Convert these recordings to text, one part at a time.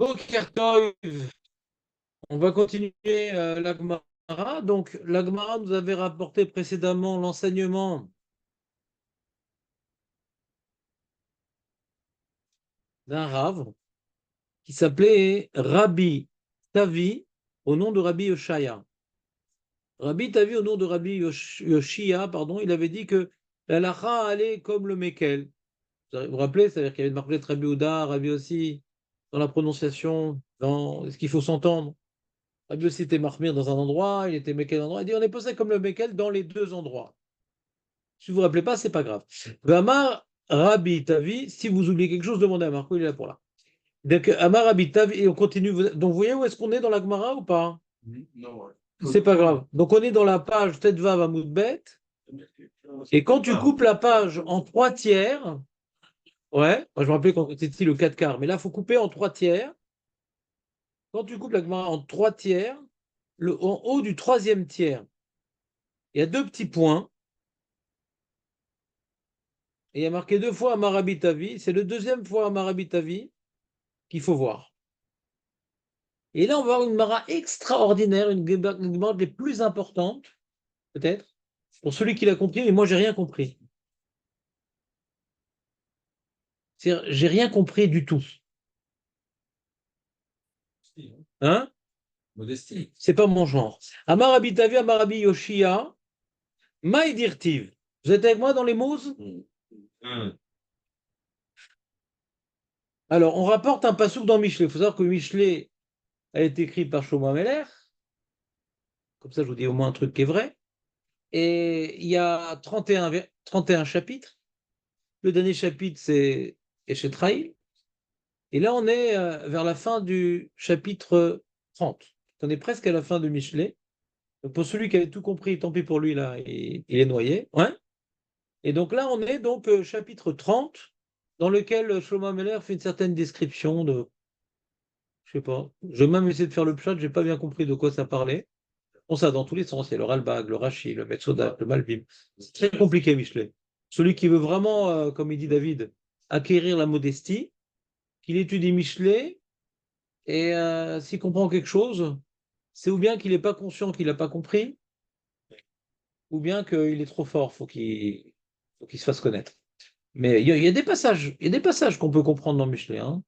Boker Tov, on va continuer la Gemara. Donc, la Gemara nous avait rapporté précédemment l'enseignement d'un Rav qui s'appelait Rabbi Tavi au nom de Rabbi Yoshaya. Rabbi Tavi au nom de Rabbi Yoshia, pardon, il avait dit que la lacha allait comme le Mekel. Vous vous rappelez, c'est-à-dire qu'il y avait une marquette Rabbi Ouda, Rabbi aussi, dans la prononciation, dans ce qu'il faut s'entendre. Rabbi aussi était Mahmir dans un endroit, il était Mekel dans un endroit. Il dit on est posé comme le Mekel dans les deux endroits. Si vous ne vous rappelez pas, c'est pas grave. Amar Rabbi Tavi, si vous oubliez quelque chose, demandez à Marco, il est là pour là. Donc, Amar Rabbi Tavi, et on continue. Donc, vous voyez où est-ce qu'on est dans la Gemara ou pas? Non, ouais. C'est pas grave. Donc, on est dans la page Tetvav Amoudbet. Et quand tu coupes la page en trois tiers, ouais, moi je me rappelais quand c'était le 4 quarts, mais là, il faut couper en trois tiers. Quand tu coupes la Gemara en trois tiers, en haut du troisième tiers, il y a deux petits points. Et il y a marqué deux fois Amar Rabbi Tavi. C'est le deuxième fois Amar Rabbi Tavi qu'il faut voir. Et là, on va avoir une Mara extraordinaire, une Gemara des plus importantes, peut-être, pour celui qui l'a compris, mais moi, j'ai rien compris. C'est-à-dire, j'ai rien compris du tout. Hein? Modestie. C'est pas mon genre. Amarabi Tavi, Amarabi Yoshia, Maïdirtiv. Vous êtes avec moi dans les mots? Alors, on rapporte un passouk dans Michelet. Il faut savoir que Michelet a été écrit par Shlomo Ameler. Comme ça, je vous dis au moins un truc qui est vrai. Et il y a 31 chapitres. Le dernier chapitre, c'est Eshetraï. Et là, on est vers la fin du chapitre 30. On est presque à la fin de Michelet. Donc pour celui qui avait tout compris, tant pis pour lui, là, il est noyé. Ouais. Et donc là, on est donc chapitre 30, dans lequel Shlomo Meller fait une certaine description de, je sais pas, je vais même essayer de faire le pshat, j'ai pas bien compris de quoi ça parlait. On ça dans tous les sens, il y a le Ralbag, le Rashi, le Metzoda, le Malbim. C'est très compliqué, Michelet. Celui qui veut vraiment, comme il dit David, acquérir la modestie, qu'il étudie Michelet, et s'il comprend quelque chose, c'est ou bien qu'il n'est pas conscient qu'il n'a pas compris, ou bien qu'il est trop fort, faut qu'il se fasse connaître. Mais il y a des passages, il y a des passages qu'on peut comprendre dans Michelet, hein,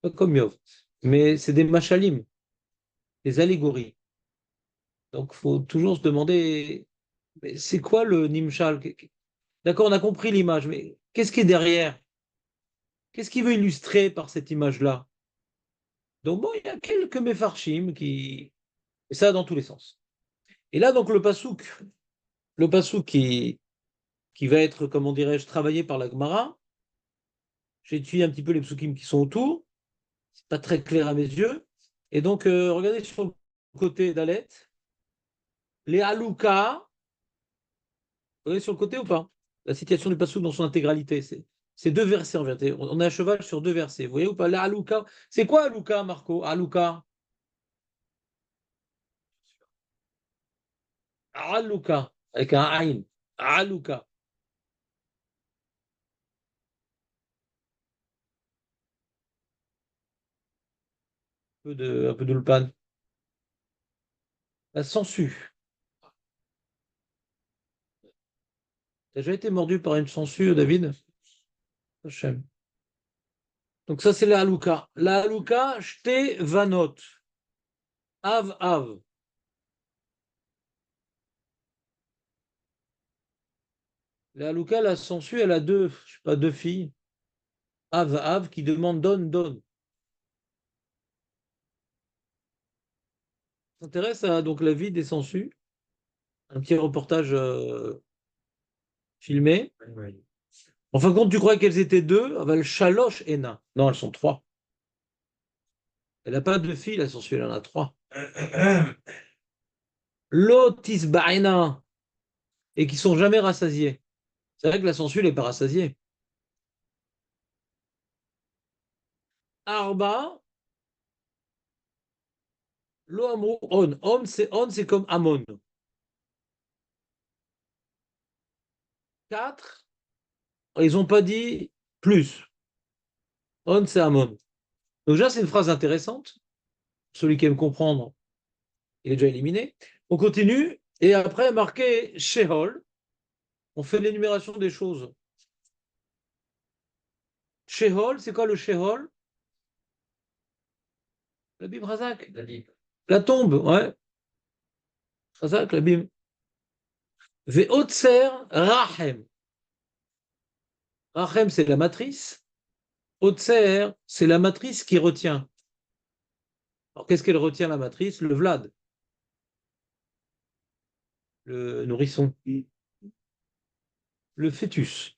pas comme Yov. Mais c'est des machalim, des allégories. Donc il faut toujours se demander, mais c'est quoi le Nimshal? D'accord, on a compris l'image, mais qu'est-ce qui est derrière? Qu'est-ce qu'il veut illustrer par cette image-là? Donc bon, il y a quelques méfarchim qui... Et ça dans tous les sens. Et là, donc, le pasouk qui va être, comment dirais-je, travaillé par la Gemara. J'ai étudié un petit peu les psukim qui sont autour. C'est pas très clair à mes yeux. Et donc, regardez sur le côté d'Alet, les Halouka, vous voyez sur le côté ou pas? La citation du pasouk dans son intégralité, c'est deux versets en vérité. On est à cheval sur deux versets. Vous voyez ou pas? Les Halouka. C'est quoi Halouka, Marco? Halouka. Halouka. Avec un Aïn. Halouka. Un peu d'Ulpan. La sangsue. T'as déjà été mordu par une sangsue, David? Hachem. Donc ça, c'est la halouka. La halouka, shte vanot. Av, av. La halouka, la sangsue, elle a deux, je sais pas, deux filles. Av, av, qui demande donne, donne. Ça s'intéresse à donc la vie des sangsues. Un petit reportage filmé. En fin de compte, tu crois qu'elles étaient deux? Ah ben, le chaloche Ena. Non, elles sont trois. Elle n'a pas deux filles, la sangsue, elle en a trois. Lotis baina. Et qui sont jamais rassasiées. C'est vrai que la sangsue, elle n'est pas rassasiée. Arba, lo amrou on. On, c'est comme Amon. Quatre, ils n'ont pas dit plus. On, c'est Amon. Donc déjà, c'est une phrase intéressante. Celui qui aime comprendre, il est déjà éliminé. On continue, et après, marqué Sheol, on fait l'énumération des choses. Sheol, c'est quoi le Sheol? La Bible Razak. La Bible. La tombe, ouais. Razak, la Bible. Ve'otser Rachem. Rachem, c'est la matrice. Otser, c'est la matrice qui retient. Alors, qu'est-ce qu'elle retient, la matrice? Le Vlad, le nourrisson, le fœtus.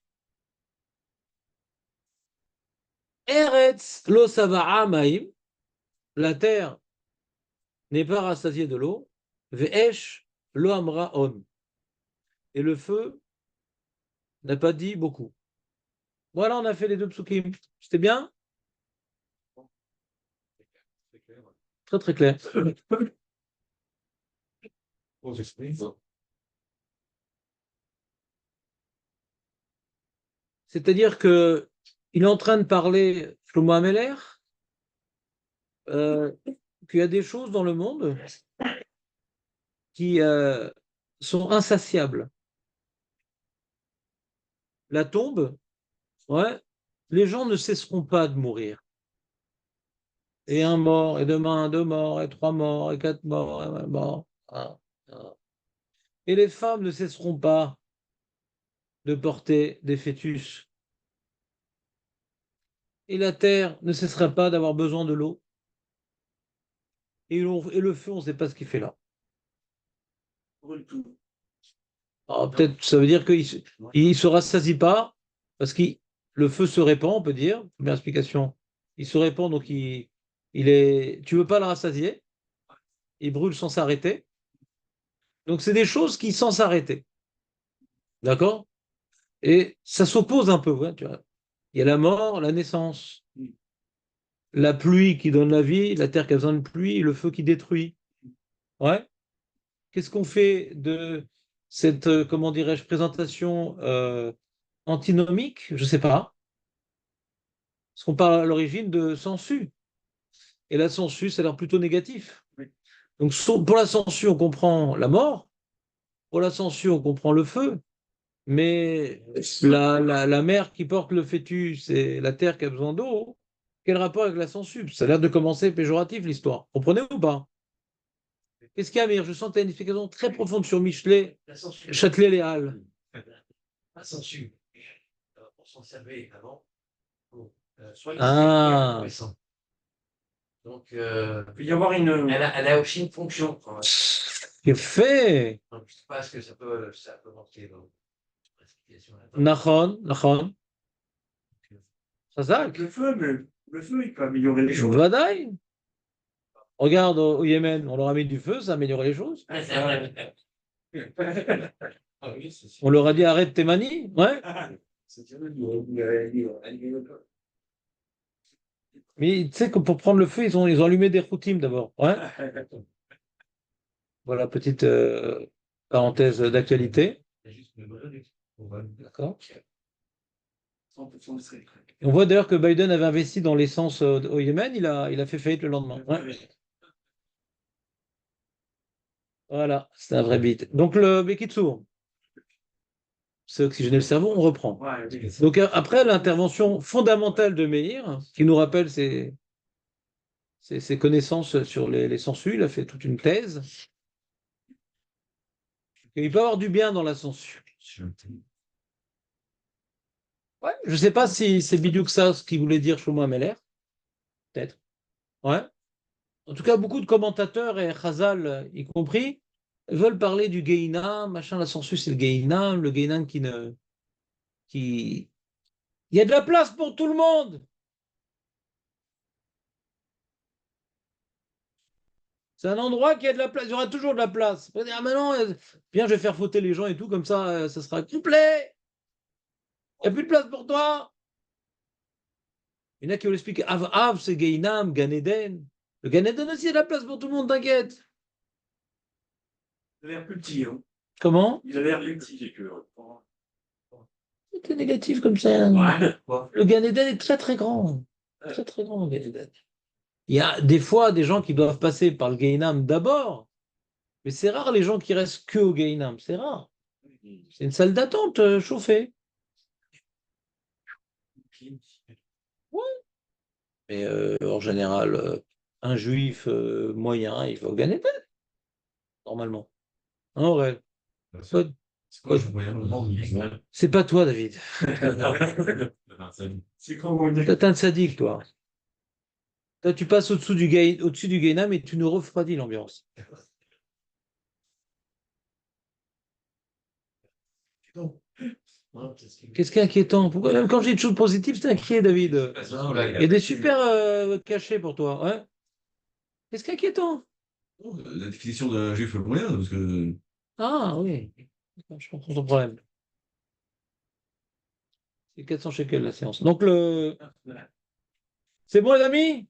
Eretz lo sava'a ma'im, la terre n'est pas rassasiée de l'eau. Ve'esh lo amra on, et le feu n'a pas dit beaucoup. Voilà, on a fait les deux psukim. C'était bien? Très très clair. C'est-à-dire que il est en train de parler, Shlomo Ameler, qu'il y a des choses dans le monde qui sont insatiables. La tombe, ouais, les gens ne cesseront pas de mourir. Et un mort, et demain deux morts, et trois morts, et quatre morts, et un mort. Ah, ah. Et les femmes ne cesseront pas de porter des fœtus. Et la terre ne cessera pas d'avoir besoin de l'eau. Et le feu, on ne sait pas ce qu'il fait là. Alors peut-être ça veut dire qu'il ne se rassasie pas, parce que le feu se répand, on peut dire. Première explication. Il se répand, donc tu ne veux pas le rassasier. Il brûle sans s'arrêter. Donc c'est des choses qui sans s'arrêter. D'accord? Et ça s'oppose un peu. Ouais, tu vois. Il y a la mort, la naissance, la pluie qui donne la vie, la terre qui a besoin de pluie, et le feu qui détruit. Ouais. Qu'est-ce qu'on fait de cette, comment dirais-je, présentation antinomique? Je ne sais pas. Parce qu'on parle à l'origine de sensu. Et la sensu, ça a l'air plutôt négatif. Donc pour la sensu, on comprend la mort. Pour la sensu, on comprend le feu. Mais la mère qui porte le fœtus et la terre qui a besoin d'eau, quel rapport avec la sensu? Ça a l'air de commencer péjoratif, l'histoire. Comprenez ou pas? Qu'est-ce qu'il y a, Amir? Je sens que tu as une explication très profonde sur Michelet, Châtelet-Les Halles. La censure. Pour s'en servir avant, pour soigner Ah, donc, il peut y avoir elle a aussi une fonction. c'est fait. Donc, je ne sais pas ce que ça peut manquer dans l'explication. Nachon, Nachon. Chazak. Le feu, il peut améliorer les choses. Vadaï. Regarde au Yémen, on leur a mis du feu, ça a amélioré les choses. Ouais, c'est vrai. Ah oui, On leur a dit arrête tes manies. Ouais. Mais tu sais que pour prendre le feu, ils ont allumé des routines d'abord. Ouais. Voilà, petite parenthèse d'actualité. D'accord. Et on voit d'ailleurs que Biden avait investi dans l'essence au Yémen, il a fait faillite le lendemain. Ouais. Voilà, c'est un vrai bit. Donc le Bekitsour, c'est oxygéner le cerveau, on reprend. Donc après l'intervention fondamentale de Meir, qui nous rappelle ses connaissances sur les sangsues, il a fait toute une thèse. Et il peut y avoir du bien dans la sangsue. Ouais, je ne sais pas si c'est Bidiouk ça ce qu'il voulait dire Shlomo Ameler. Peut-être. Ouais. En tout cas, beaucoup de commentateurs et Chazal y compris veulent parler du Gehinam, machin, la sangsue c'est le Gehinam qui. Il y a de la place pour tout le monde. C'est un endroit qui a de la place, il y aura toujours de la place. Vous dire, ah, maintenant, bien, je vais faire fauter les gens et tout, comme ça sera complet. Il n'y a plus de place pour toi. Il y en a qui veulent expliquer, Av, c'est Gehinam, Gan Eden. Le Gan Eden aussi, il y a de la place pour tout le monde, t'inquiète. Il a l'air plus petit. Hein. Comment? Il a l'air plus petit. C'est négatif comme ça. Ouais. Le Gan Eden est très très grand. Très très grand, le Gan Eden. Il y a des fois des gens qui doivent passer par le Gehinam d'abord, mais c'est rare les gens qui restent que au Gehinam, c'est rare. C'est une salle d'attente chauffée. Ouais. Mais en général, un juif moyen, il faut gagner tête, normalement. Hein, Aurel? Toi- C'est quoi, toi- je voyais un moment où il C'est pas toi, David. C'est comment on dit? Toi, t'es un sadique, toi. Toi, tu passes au-dessus du Guénam et tu nous refroidis l'ambiance. Qu'est-ce qui est inquiétant? Pourquoi, même quand j'ai des choses positives, c'est inquiet, David. Il y a des super cachets pour toi. Ouais. Qu'est-ce qui est inquiétant? La définition d'un juif moyen, parce que Ah oui, je comprends ton problème. C'est 400 shekels la séance. Donc, c'est bon, les amis?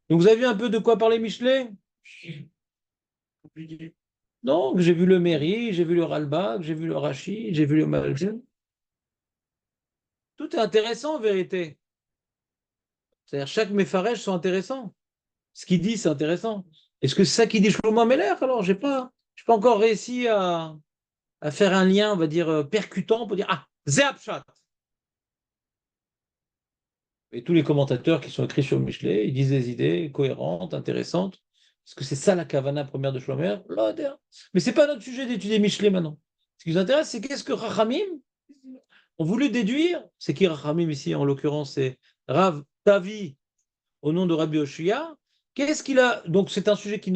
Donc, vous avez vu un peu de quoi parler Michelet? Donc, j'ai vu le Méri, j'ai vu le Ralbag, j'ai vu le Rachi, j'ai vu le Malzen. Tout est intéressant en vérité. C'est-à-dire, chaque méfarège sont intéressants. Ce qu'il dit, c'est intéressant. Est-ce que c'est ça qu'il dit Shlomo Meller? Alors, j'ai pas encore réussi à faire un lien, on va dire, percutant pour dire ah, Zéapchat. Et tous les commentateurs qui sont écrits sur Michelet, ils disent des idées cohérentes, intéressantes. Est-ce que c'est ça la kavana première de Shlomo? Mais c'est pas notre sujet d'étudier Michelet maintenant. Ce qui nous intéresse, c'est qu'est-ce que Rachamim ont voulu déduire. C'est qui Rachamim ici, en l'occurrence, c'est Rav Tavi au nom de Rabbi Oshia. Qu'est-ce qu'il a? Donc c'est un sujet qui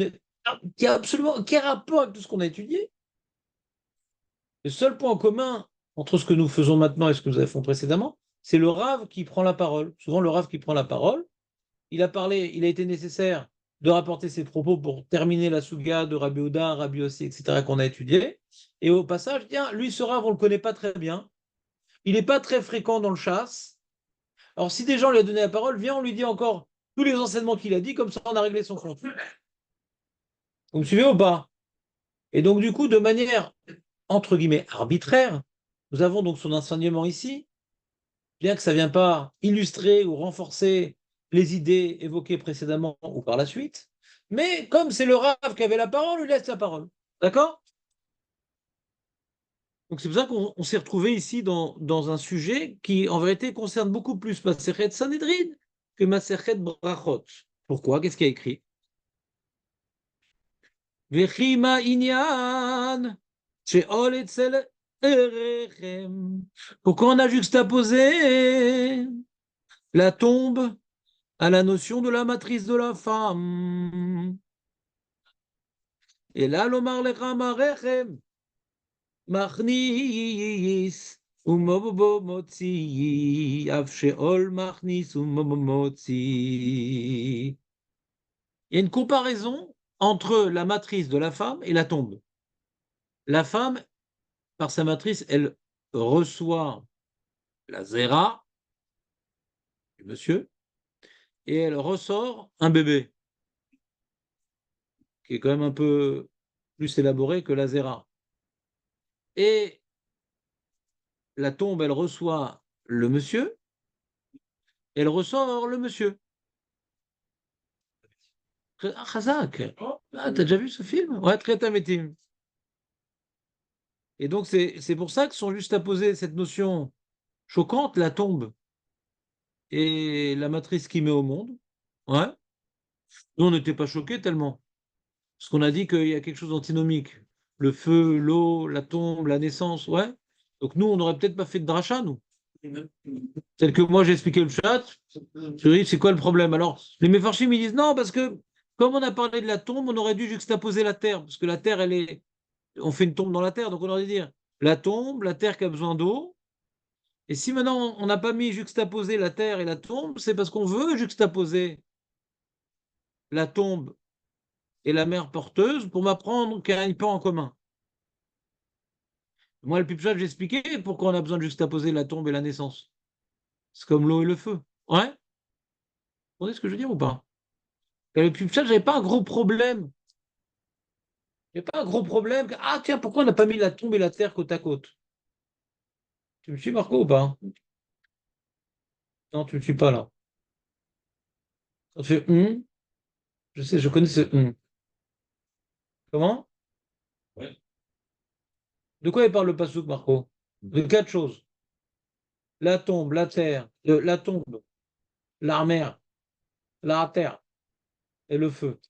a absolument aucun rapport avec tout ce qu'on a étudié. Le seul point en commun entre ce que nous faisons maintenant et ce que nous avons fait précédemment, c'est le Rav qui prend la parole. Souvent, le Rav qui prend la parole, il a parlé, il a été nécessaire de rapporter ses propos pour terminer la Souga de Rabbi Ouda, Rabbi Ossi, etc., qu'on a étudié. Et au passage, tiens, lui, ce Rav, on ne le connaît pas très bien. Il n'est pas très fréquent dans le chasse. Alors, si des gens lui ont donné la parole, viens, on lui dit encore tous les enseignements qu'il a dit, comme ça, on a réglé son compte. Vous me suivez ou pas? Et donc, du coup, de manière, entre guillemets, arbitraire, nous avons donc son enseignement ici, bien que ça ne vienne pas illustrer ou renforcer les idées évoquées précédemment ou par la suite. Mais comme c'est le Rav qui avait la parole, on lui laisse la parole. D'accord? Donc c'est pour ça qu'on s'est retrouvé ici dans un sujet qui, en vérité, concerne beaucoup plus Masechet Sanhedrin que Masechet Brachot. Pourquoi? Qu'est-ce qu'il y a écrit? Vechima inyan, sheol etzel erechem. Pourquoi on a juxtaposé la tombe à la notion de la matrice de la femme? Et là, l'omar lecha marechem, machnis, umobo motzi, av sheol machnis umomotzi. Il y a une comparaison entre la matrice de la femme et la tombe. La femme, par sa matrice, elle reçoit la zéra du monsieur et elle ressort un bébé qui est quand même un peu plus élaboré que la zéra. Et la tombe, elle reçoit le monsieur, elle ressort le monsieur. Ah, Khazak, ah, t'as déjà vu ce film? Ouais, Treta Metim. Et donc, c'est pour ça que sont juste à poser cette notion choquante, la tombe et la matrice qui met au monde. Ouais. Nous, on n'était pas choqués tellement. Parce qu'on a dit qu'il y a quelque chose d'antinomique. Le feu, l'eau, la tombe, la naissance, ouais. Donc nous, on n'aurait peut-être pas fait de dracha, nous. Tel que moi, j'ai expliqué le chat. Je dis, c'est quoi le problème? Alors, les Mefarchim, ils disent non, parce que comme on a parlé de la tombe, on aurait dû juxtaposer la terre. Parce que la terre, elle est. On fait une tombe dans la terre, donc on aurait dû dire la tombe, la terre qui a besoin d'eau. Et si maintenant on n'a pas mis juxtaposer la terre et la tombe, c'est parce qu'on veut juxtaposer la tombe et la mère porteuse pour m'apprendre qu'il y a un point en commun. Moi, le Pipchat, j'ai expliqué pourquoi on a besoin de juxtaposer la tombe et la naissance. C'est comme l'eau et le feu. Ouais? Vous comprenez ce que je veux dire ou pas? Et le Pipchat, j'avais pas un gros problème. Il n'y a pas un gros problème. Ah, tiens, pourquoi on n'a pas mis la tombe et la terre côte à côte? Tu me suis, Marco, ou pas? Non, tu me suis pas là. Ça fait. Je sais, je connais ce. Comment? Ouais. De quoi il parle le Passouk, Marco? De 4 choses. La tombe, la terre, la tombe, la mer, la terre et le feu.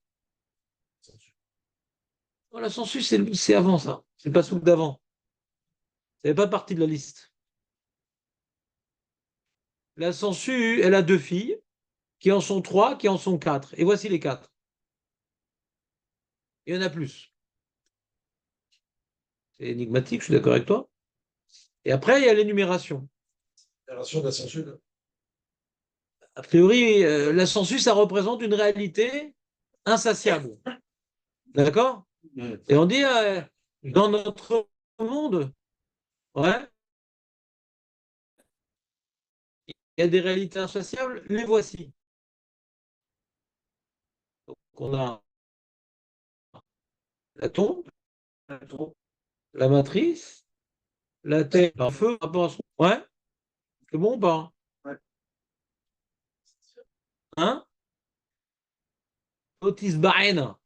Oh, la sangsue, c'est avant ça. C'est le Passouk d'avant. Ça n'est pas partie de la liste. La sangsue, elle a 2 filles, qui en sont 3, qui en sont 4. Et voici les 4. Il y en a plus. C'est énigmatique, je suis d'accord avec toi. Et après, il y a l'énumération. La version de la censure. A priori, la sangsue, ça représente une réalité insatiable. D'accord? Et on dit, dans notre monde, ouais, il y a des réalités insatiables, les voici. Donc, on a la tombe, la matrice, la terre, le feu, par rapport à son. Ouais, c'est bon ou pas? Hein? Otis Baen,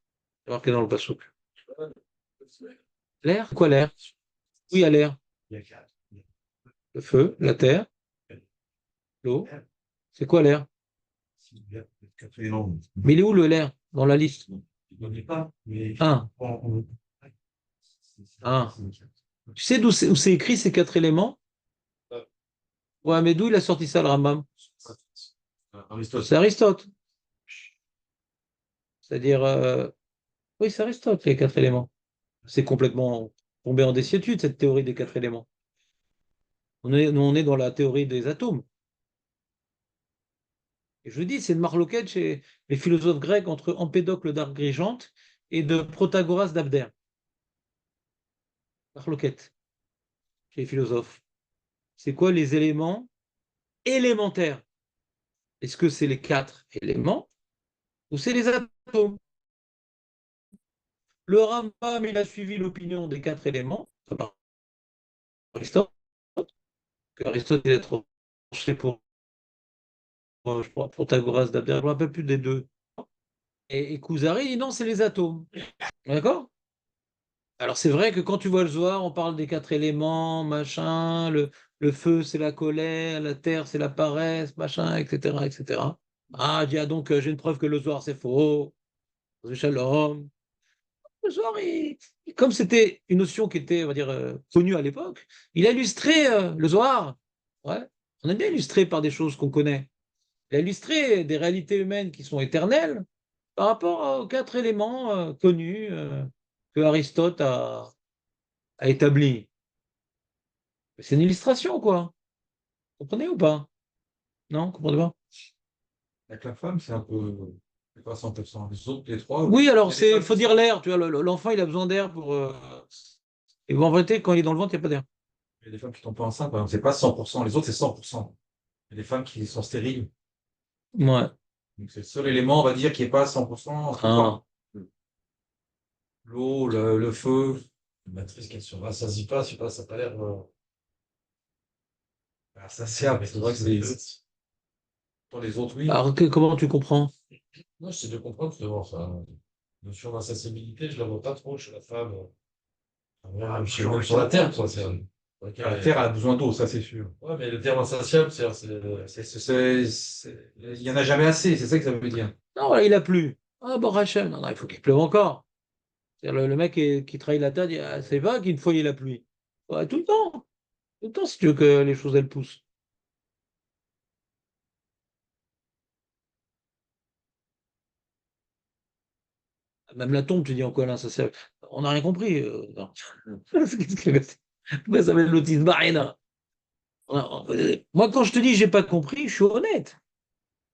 c'est marqué dans le passouk. L'air? Quoi l'air? Oui, il y a l'air. Il y a 4. Le feu, la terre, l'eau. C'est quoi l'air? Il y a 4 éléments. Mais il est où le l'air dans la liste? Il n'y en a pas, mais. Un. Un. Tu sais où c'est écrit ces 4 éléments? Ouais, mais d'où il a sorti ça, le Rambam? C'est Aristote. C'est-à-dire, oui, c'est Aristote, les 4 éléments. C'est complètement tombé en désuétude, cette théorie des 4 éléments. Nous, on est dans la théorie des atomes. Et je vous dis, c'est une marloquette chez les philosophes grecs entre Empédocle d'Argrigente et de Protagoras d'Abdère. Marloquette chez les philosophes. C'est quoi les éléments élémentaires? Est-ce que c'est les 4 éléments ou c'est les atomes? Le Rambam, il a suivi l'opinion des 4 éléments, par Aristote, que Aristote il est tranché je crois, Protagoras d'Abdère, je ne me rappelle plus des deux. Et Kuzari dit non, c'est les atomes. D'accord? Alors c'est vrai que quand tu vois le Zohar, on parle des 4 éléments, machin, le feu c'est la colère, la terre c'est la paresse, machin, etc. etc. Ah, dis, ah, donc j'ai une preuve que le Zohar c'est faux, Shalom. Le Zohar, comme c'était une notion qui était, on va dire, connue à l'époque, il a illustré le Zohar. Ouais. On aime bien illustrer par des choses qu'on connaît. Il a illustré des réalités humaines qui sont éternelles par rapport aux 4 éléments connus que Aristote a établis. C'est une illustration, quoi. Vous comprenez ou pas? Non, vous comprenez pas? Avec la femme, c'est un peu. C'est pas 100%. Les autres, les trois. Oui, alors Il y a des femmes faut qui dire sont- l'air. Tu vois, l'enfant, il a besoin d'air pour. Et en vérité, quand il est dans le ventre, il n'y a pas d'air. il y a des femmes qui tombent pas enceintes, par exemple. C'est pas 100%. Les autres, c'est 100%. Il y a des femmes qui sont stériles. Ouais. Donc, c'est le seul élément, on va dire, qui est pas à 100%. Ah. L'eau, le feu. Une matrice qui ne se rassasie pas, je sais pas, ça n'a pas l'air. Ça sert, mais c'est vrai que c'est. Pour les autres, oui. Alors, comment tu comprends? Moi, j'essaie de comprendre justement ça. La notion d'insensibilité, je ne la vois pas trop chez la femme. Même sur la Terre, quoi. La terre a besoin d'eau, ça, c'est sûr. Ouais, mais le terme insatiable, Il y en a jamais assez, c'est ça que ça veut dire. Non, voilà, il a plu. Ah, bon, Rachel, non, non, il faut qu'il pleuve encore. C'est-à-dire, le mec qui trahit la terre dit ah, c'est pas qu'une fois il y a la pluie. Ouais, tout le temps. Tout le temps, si tu veux que les choses elles poussent. Même la tombe, tu dis en quoi là, ça sert. On n'a rien compris. Non. Pourquoi ça s'appelle l'autisme Barréna? Moi, quand je te dis j'ai pas compris, je suis honnête.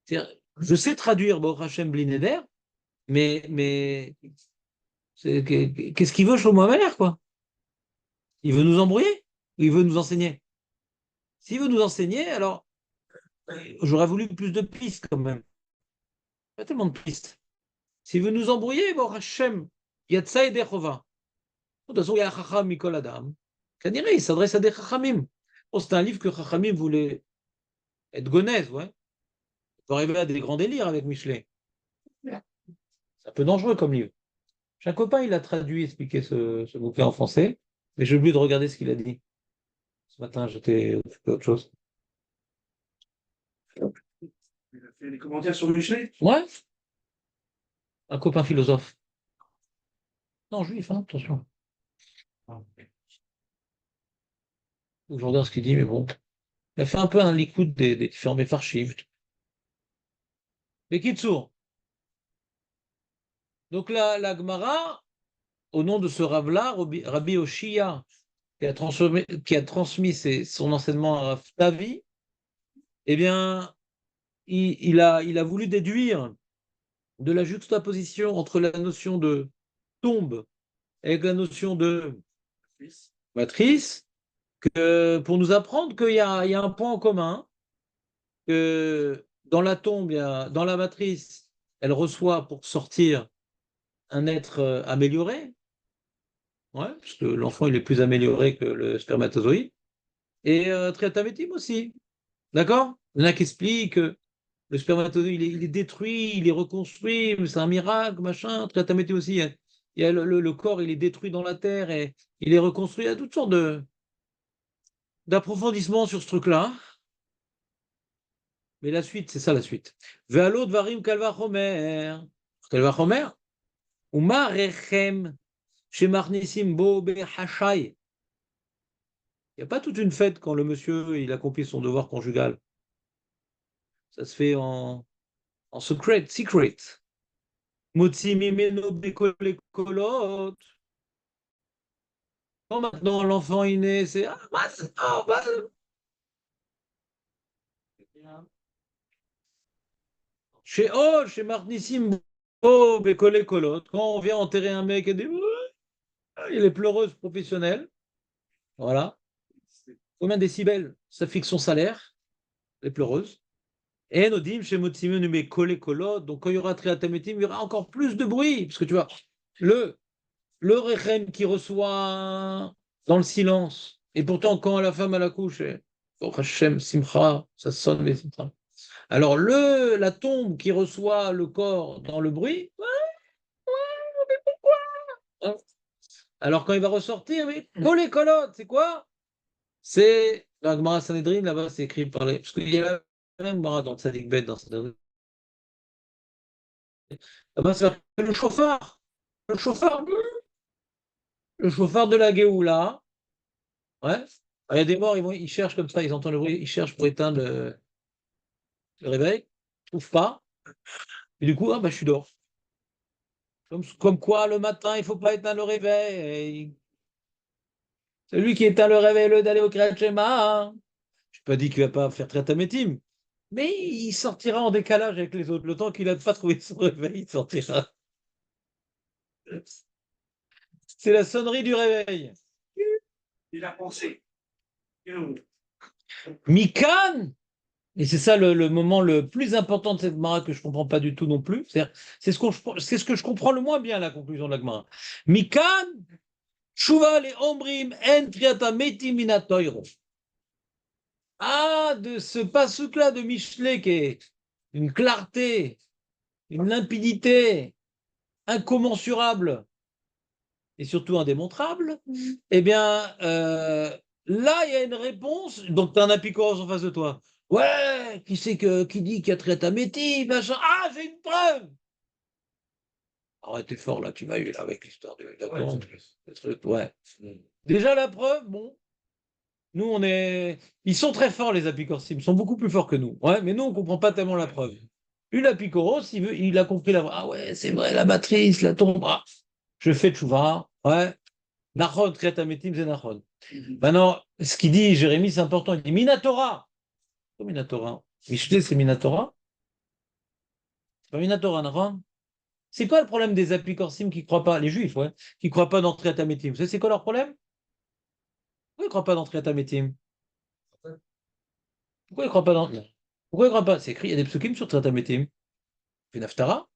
C'est-à-dire, je sais traduire Baruch Hashem Blineder, mais qu'est-ce qu'il veut Shlomo Ameler, quoi? Il veut nous embrouiller ou il veut nous enseigner? S'il veut nous enseigner, alors j'aurais voulu plus de pistes quand même. Pas tellement de pistes. S'il veut nous embrouiller, Baruch Hashem, Yatsa et Dechova. De toute façon, il y a Chacham Mikol Adam. Kaniré, il s'adresse à des Chachamim. Bon, c'est un livre que Chachamim voulait être gonèse, ouais. Il peut arriver à des grands délires avec Michelet. un peu dangereux comme livre. J'ai un copain, il a traduit, expliqué ce bouquin en français, mais j'ai oublié de regarder ce qu'il a dit. Ce matin, j'étais occupé autre chose. Il a fait des commentaires sur Michelet. Ouais, un copain philosophe. Non, juif, hein, attention. Faut que je regarde ce qu'il dit, mais bon. Il a fait un peu un likoud des différents Mefarshim. Mais Kitsour. Donc la Gemara, au nom de ce Rav-là, Rabbi Oshia, qui a transmis son enseignement à Rav Tavi, eh bien, il a voulu déduire de la juxtaposition entre la notion de tombe avec la notion de matrice, pour nous apprendre il y a un point en commun, que dans la tombe, dans la matrice, elle reçoit pour sortir un être amélioré, ouais, parce que l'enfant il est plus amélioré que le spermatozoïde, et Triatamétim aussi, d'accord? Il y en a qui expliquent que le spermatozoïde il est détruit, il est reconstruit, c'est un miracle, machin. Triatamétim aussi, il y a le corps il est détruit dans la terre et il est reconstruit. Il y a toutes sortes d'approfondissements sur ce truc-là. Mais la suite, c'est ça la suite. Ve'alot varim kalva chomer. Kalva chomer. Uma rechem shemarnisim bo behashai. Il n'y a pas toute une fête quand le monsieur il accomplit son devoir conjugal. Ça se fait en secret. Motzi mimeno bekole kolot. Quand maintenant l'enfant est né, c'est ah, chez Marnissim bo bekole kolot. Quand on vient enterrer un mec et dit il est pleureuse professionnelle. Voilà. Combien de décibels ça fixe son salaire, les pleureuses. Et Nodim, chez Motsimu, mais collé colot. Donc quand il y aura Triatamétim, il y aura encore plus de bruit. Parce que tu vois, le Rechem qui reçoit dans le silence. Et pourtant, quand la femme à la couche, oh Hashem, Simcha, ça sonne les Simcha. Alors la tombe qui reçoit le corps dans le bruit, hein. Alors quand il va ressortir, mais collé colot, c'est quoi? C'est la Gemara Sanhedrin, là-bas, c'est écrit par les. Parce qu'il y a la même Gemara dans le Tzadik Bet, dans Sanhedrin. Là-bas, c'est le chauffard. Le chauffard, le chauffard de la Géoula. Ouais. Alors, il y a des morts, ils cherchent comme ça, ils entendent le bruit, ils cherchent pour éteindre le réveil, ils ne trouvent pas. Et du coup, ah, bah, je suis dehors. Comme quoi, le matin, il ne faut pas éteindre le réveil. Celui qui éteint le réveil, le d'aller au Kriyat Shema, hein. Je n'ai pas dit qu'il ne va pas faire Triatamétim. Mais il sortira en décalage avec les autres. Le temps qu'il n'a pas trouvé son réveil, il sortira. C'est la sonnerie du réveil. Il a pensé. Mikan, et c'est ça le moment le plus important de cette Gemara que je ne comprends pas du tout non plus. C'est ce que je comprends le moins bien, la conclusion de la Gemara. Mikan, Shuva le Ombrim, En Triata Meti Minatoiro. Ah, de ce passouk-là de Michelet qui est une clarté, une limpidité incommensurable et surtout indémontrable, eh bien, là, il y a une réponse. Donc, tu as un apicoros en face de toi. Ouais, qui dit qu'il y a Triataméti, machin. Ah, j'ai une preuve. Arrête, t'es fort là, tu m'as eu là avec l'histoire de la Ouais, corne, le truc, ouais. Déjà, la preuve, bon, nous, on est. Ils sont très forts, les apicorsim, ils sont beaucoup plus forts que nous. Ouais, mais nous, on ne comprend pas tellement la preuve. Une apicoros, il a compris la. Ah ouais, c'est vrai, la matrice, la tombe. Ah, je fais tchouva. Ouais. Nachon, Triatamétim, c'est Nachon. Maintenant, ce qu'il dit, Jérémie, c'est important. Il dit Minatora. C'est quoi Minatora? Michelet, c'est Minatora? C'est pas Minatora, Nachon? C'est quoi le problème des apicorsim qui ne croient pas, les juifs, ouais, qui ne croient pas dans Triatamétim? Vous savez, c'est quoi leur problème? Pourquoi ils ne croient pas dans Triatamétim? Pourquoi ils ne croient pas dans. Pourquoi ils ne croient pas? C'est écrit, il y a des psukim sur Triatamétim. Fait l'Aftara.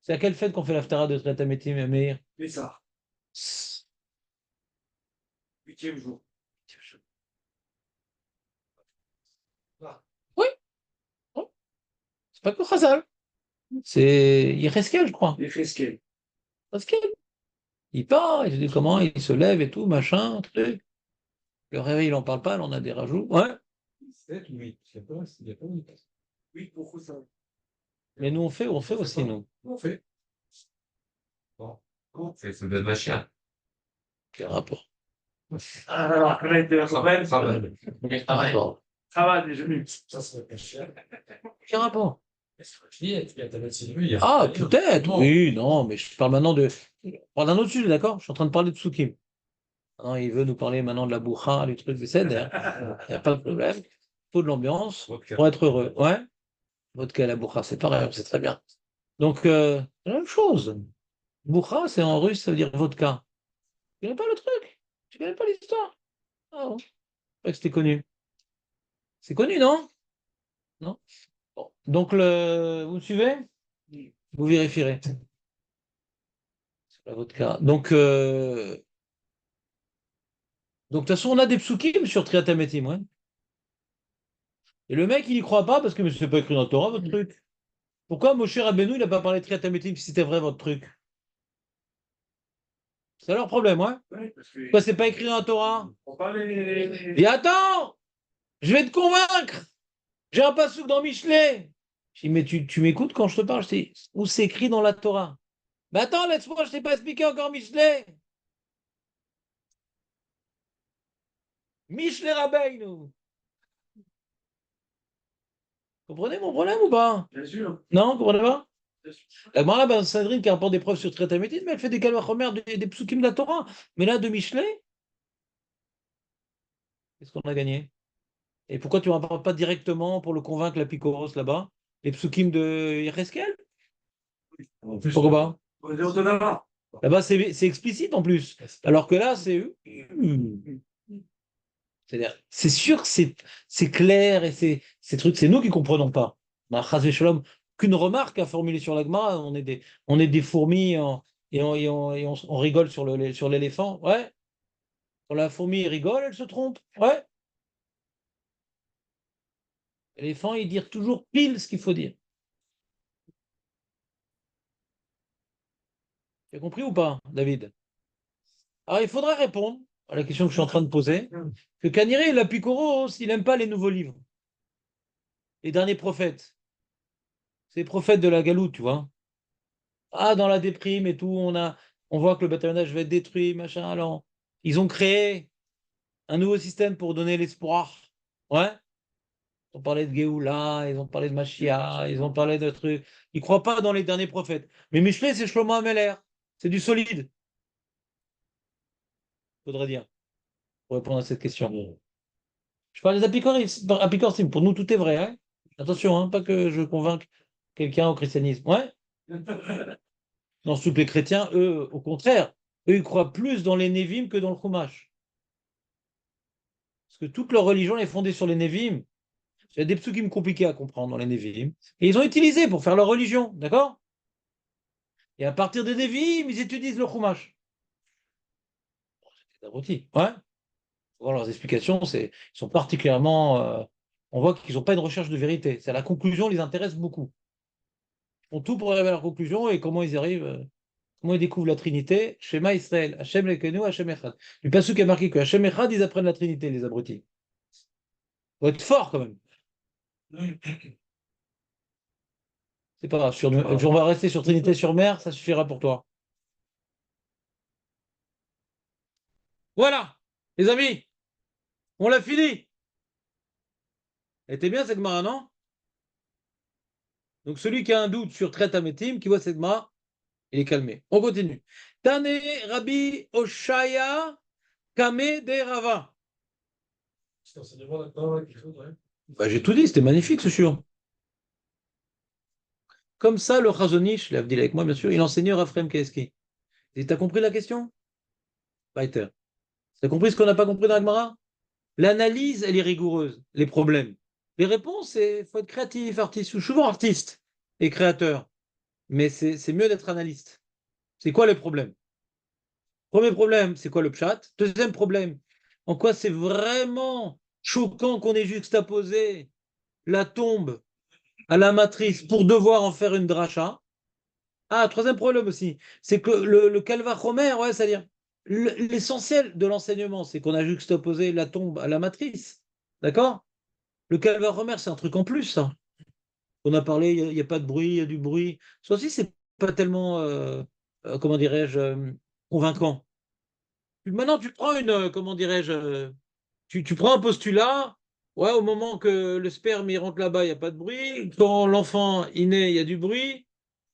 C'est à quelle fête qu'on fait l'Aftara de Triatamétim, Meir? Mais ça, 8e jour. Oui, oui. C'est pas que Chazal. C'est Yereskel, je crois. Les fresquels. Yereskel. Il part, il se dit comment, il se lève et tout, machin, truc. Le réveil, il en parle pas, là, on a des rajouts. Ouais. 7 ou 8. Il y a pas 8. Oui, pourquoi ça? Mais nous, on fait aussi, nous. On fait. Bon. C'est une belle machine. Quel rapport? Alors, arrête de Travail. Rapport. Ça va, déjeuner. Ça serait pas cher. Quel rapport? Est-ce que tu y a ta médecine, lui, il y a Ah, rien. peut-être, Non. oui, non, mais je parle maintenant de. On parle d'un autre sujet, d'accord? Je suis en train de parler de Soukim. Non, il veut nous parler maintenant de la boucha, les trucs, c'est il n'y a pas de problème. Il faut de l'ambiance Vodka. pour être heureux. Ouais. Vodka et la boucha, c'est pareil, c'est très bien. Donc, la même chose. Boucha, c'est en russe, ça veut dire vodka. Tu connais pas le truc? Tu connais pas l'histoire? Ah bon, je croyais que c'était connu. C'est connu, non? Non? Bon. Donc, vous me suivez? Vous vérifierez. C'est la vodka. Donc, de toute façon, on a des psukim sur Triatametim, ouais. Et le mec, il n'y croit pas parce que mais c'est pas écrit dans le Torah, votre truc. Pourquoi Moshe Rabbeinu, il n'a pas parlé de Triatametim si c'était vrai, votre truc? C'est leur problème, ouais. Oui, parce que. Pourquoi c'est pas écrit dans la Torah? On parlait. Et attends! Je vais te convaincre! J'ai un passouk dans Michelet! Je dis, mais tu m'écoutes quand je te parle? Je dis, où c'est écrit dans la Torah? Mais attends, laisse-moi, je t'ai pas expliqué encore Michelet! Michelet Rabbeinu! Comprenez mon problème ou pas? Bien sûr. Non, vous comprenez pas? Bien sûr. La Gemara, ben, Sandrine qui rapporte des preuves sur Triatametim, mais elle fait des calvachomer des psukim de la Torah. Mais là, de Michelet, qu'est-ce qu'on a gagné? Et pourquoi tu ne rapportes pas directement pour le convaincre la Picoros là-bas? Les psukim de Yereskel? En plus, Pourquoi pas? On est au Tonava. Là-bas, c'est explicite en plus. Alors que là, c'est-à-dire, c'est sûr que c'est clair et ces trucs, c'est nous qui ne comprenons pas. Bah, Chas v'sholom, qu'une remarque à formuler sur l'agma, on est des fourmis et on rigole sur l'éléphant. Ouais. Quand la fourmi rigole, elle se trompe. Ouais. L'éléphant, il dit toujours pile ce qu'il faut dire. Tu as compris ou pas, David? Alors, il faudra répondre à la question que je suis en train de poser, que Kaniré, la Picoros, il n'aime pas les nouveaux livres, les derniers prophètes. C'est les prophètes de la Galoute, tu vois. Ah, dans la déprime et tout, on voit que le bataillonnage va être détruit, machin. Alors, ils ont créé un nouveau système pour donner l'espoir. Ouais. Ils ont parlé de Géoula, ils ont parlé de Mashiach, ils ont parlé de trucs. Ils ne croient pas dans les derniers prophètes. Mais Michelet, c'est Shlomo Ameler. C'est du solide, faudrait dire, pour répondre à cette question. Je parle des apicorsim. Pour nous, tout est vrai. Hein. Attention, hein, pas que je convainque quelqu'un au christianisme. Ouais. Non, surtout que les chrétiens, eux, au contraire, eux, ils croient plus dans les Névim que dans le Chumash. Parce que toute leur religion est fondée sur les Névim. Il y a des psukim compliqués à comprendre dans les Névim. Et ils ont utilisé pour faire leur religion, d'accord? Et à partir des Névim, ils étudient le Chumash. C'est abruti. Ouais. Faut voir leurs explications, ils sont particulièrement. On voit qu'ils n'ont pas une recherche de vérité. C'est la conclusion les intéresse beaucoup. Ils font tout pour arriver à leur conclusion et comment ils y arrivent. Comment ils découvrent la Trinité? Shema Israël, Hachem Lekenu, Hachem Echad. Du passage qui a marqué que Hachem Echad, ils apprennent la Trinité, les abrutis. Faut être fort quand même. C'est pas grave. On va rester sur Trinité sur mer, ça suffira pour toi. Voilà, les amis, on l'a fini. Elle était bien cette Gemara, non? Donc celui qui a un doute sur Tret Ametim, qui voit cette Gemara, il est calmé. On continue. Tane Rabbi Oshaya Kame de Rava. C'est enseignement là-dedans, quelque chose, ouais. Bah, j'ai tout dit, c'était magnifique ce chiot. Comme ça, le Chazonish, je l'ai avec moi, bien sûr, il enseignait Raphaël Keski. Tu as compris la question? Weiter. Tu as compris ce qu'on n'a pas compris dans la Gemara? L'analyse, elle est rigoureuse. Les problèmes. Les réponses, il faut être créatif, artiste. Je suis souvent artiste et créateur. Mais c'est mieux d'être analyste. C'est quoi les problèmes? Premier problème, c'est quoi le pshat? Deuxième problème, en quoi c'est vraiment choquant qu'on ait juxtaposé la tombe à la matrice pour devoir en faire une dracha. Ah, troisième problème aussi, c'est que le Kalva Chomer, ouais, c'est-à-dire l'essentiel de l'enseignement, c'est qu'on a juxtaposé la tombe à la matrice. D'accord? Le Kalva Chomer, c'est un truc en plus, ça. On a parlé, il n'y a, pas de bruit, il y a du bruit. Ça aussi, c'est pas tellement, comment dirais-je, convaincant. Maintenant, tu prends comment dirais-je, tu prends un postulat, ouais, au moment que le sperme il rentre là-bas, il n'y a pas de bruit. Quand l'enfant il naît, il y a du bruit.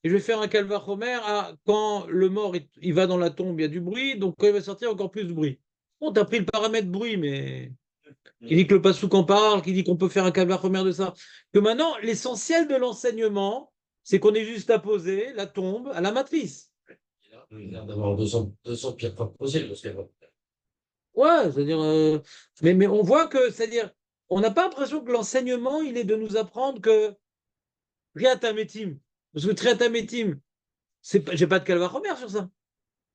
Et je vais faire un calvaire Homer, quand le mort il va dans la tombe, il y a du bruit. Donc quand il va sortir, encore plus de bruit. Bon, tu as pris le paramètre bruit, mais qui dit que le Passouk en parle, qui dit qu'on peut faire un calvaire Homer de ça. Que maintenant, l'essentiel de l'enseignement, c'est qu'on est juste à poser la tombe à la matrice. Il a l'air d'avoir 200 pires pas possible parce qu'elle va. Ouais, c'est-à-dire, mais on voit que, c'est-à-dire, on n'a pas l'impression que l'enseignement, il est de nous apprendre que Triatamétim, parce que Triatamétim, j'ai pas de calvaire sur ça.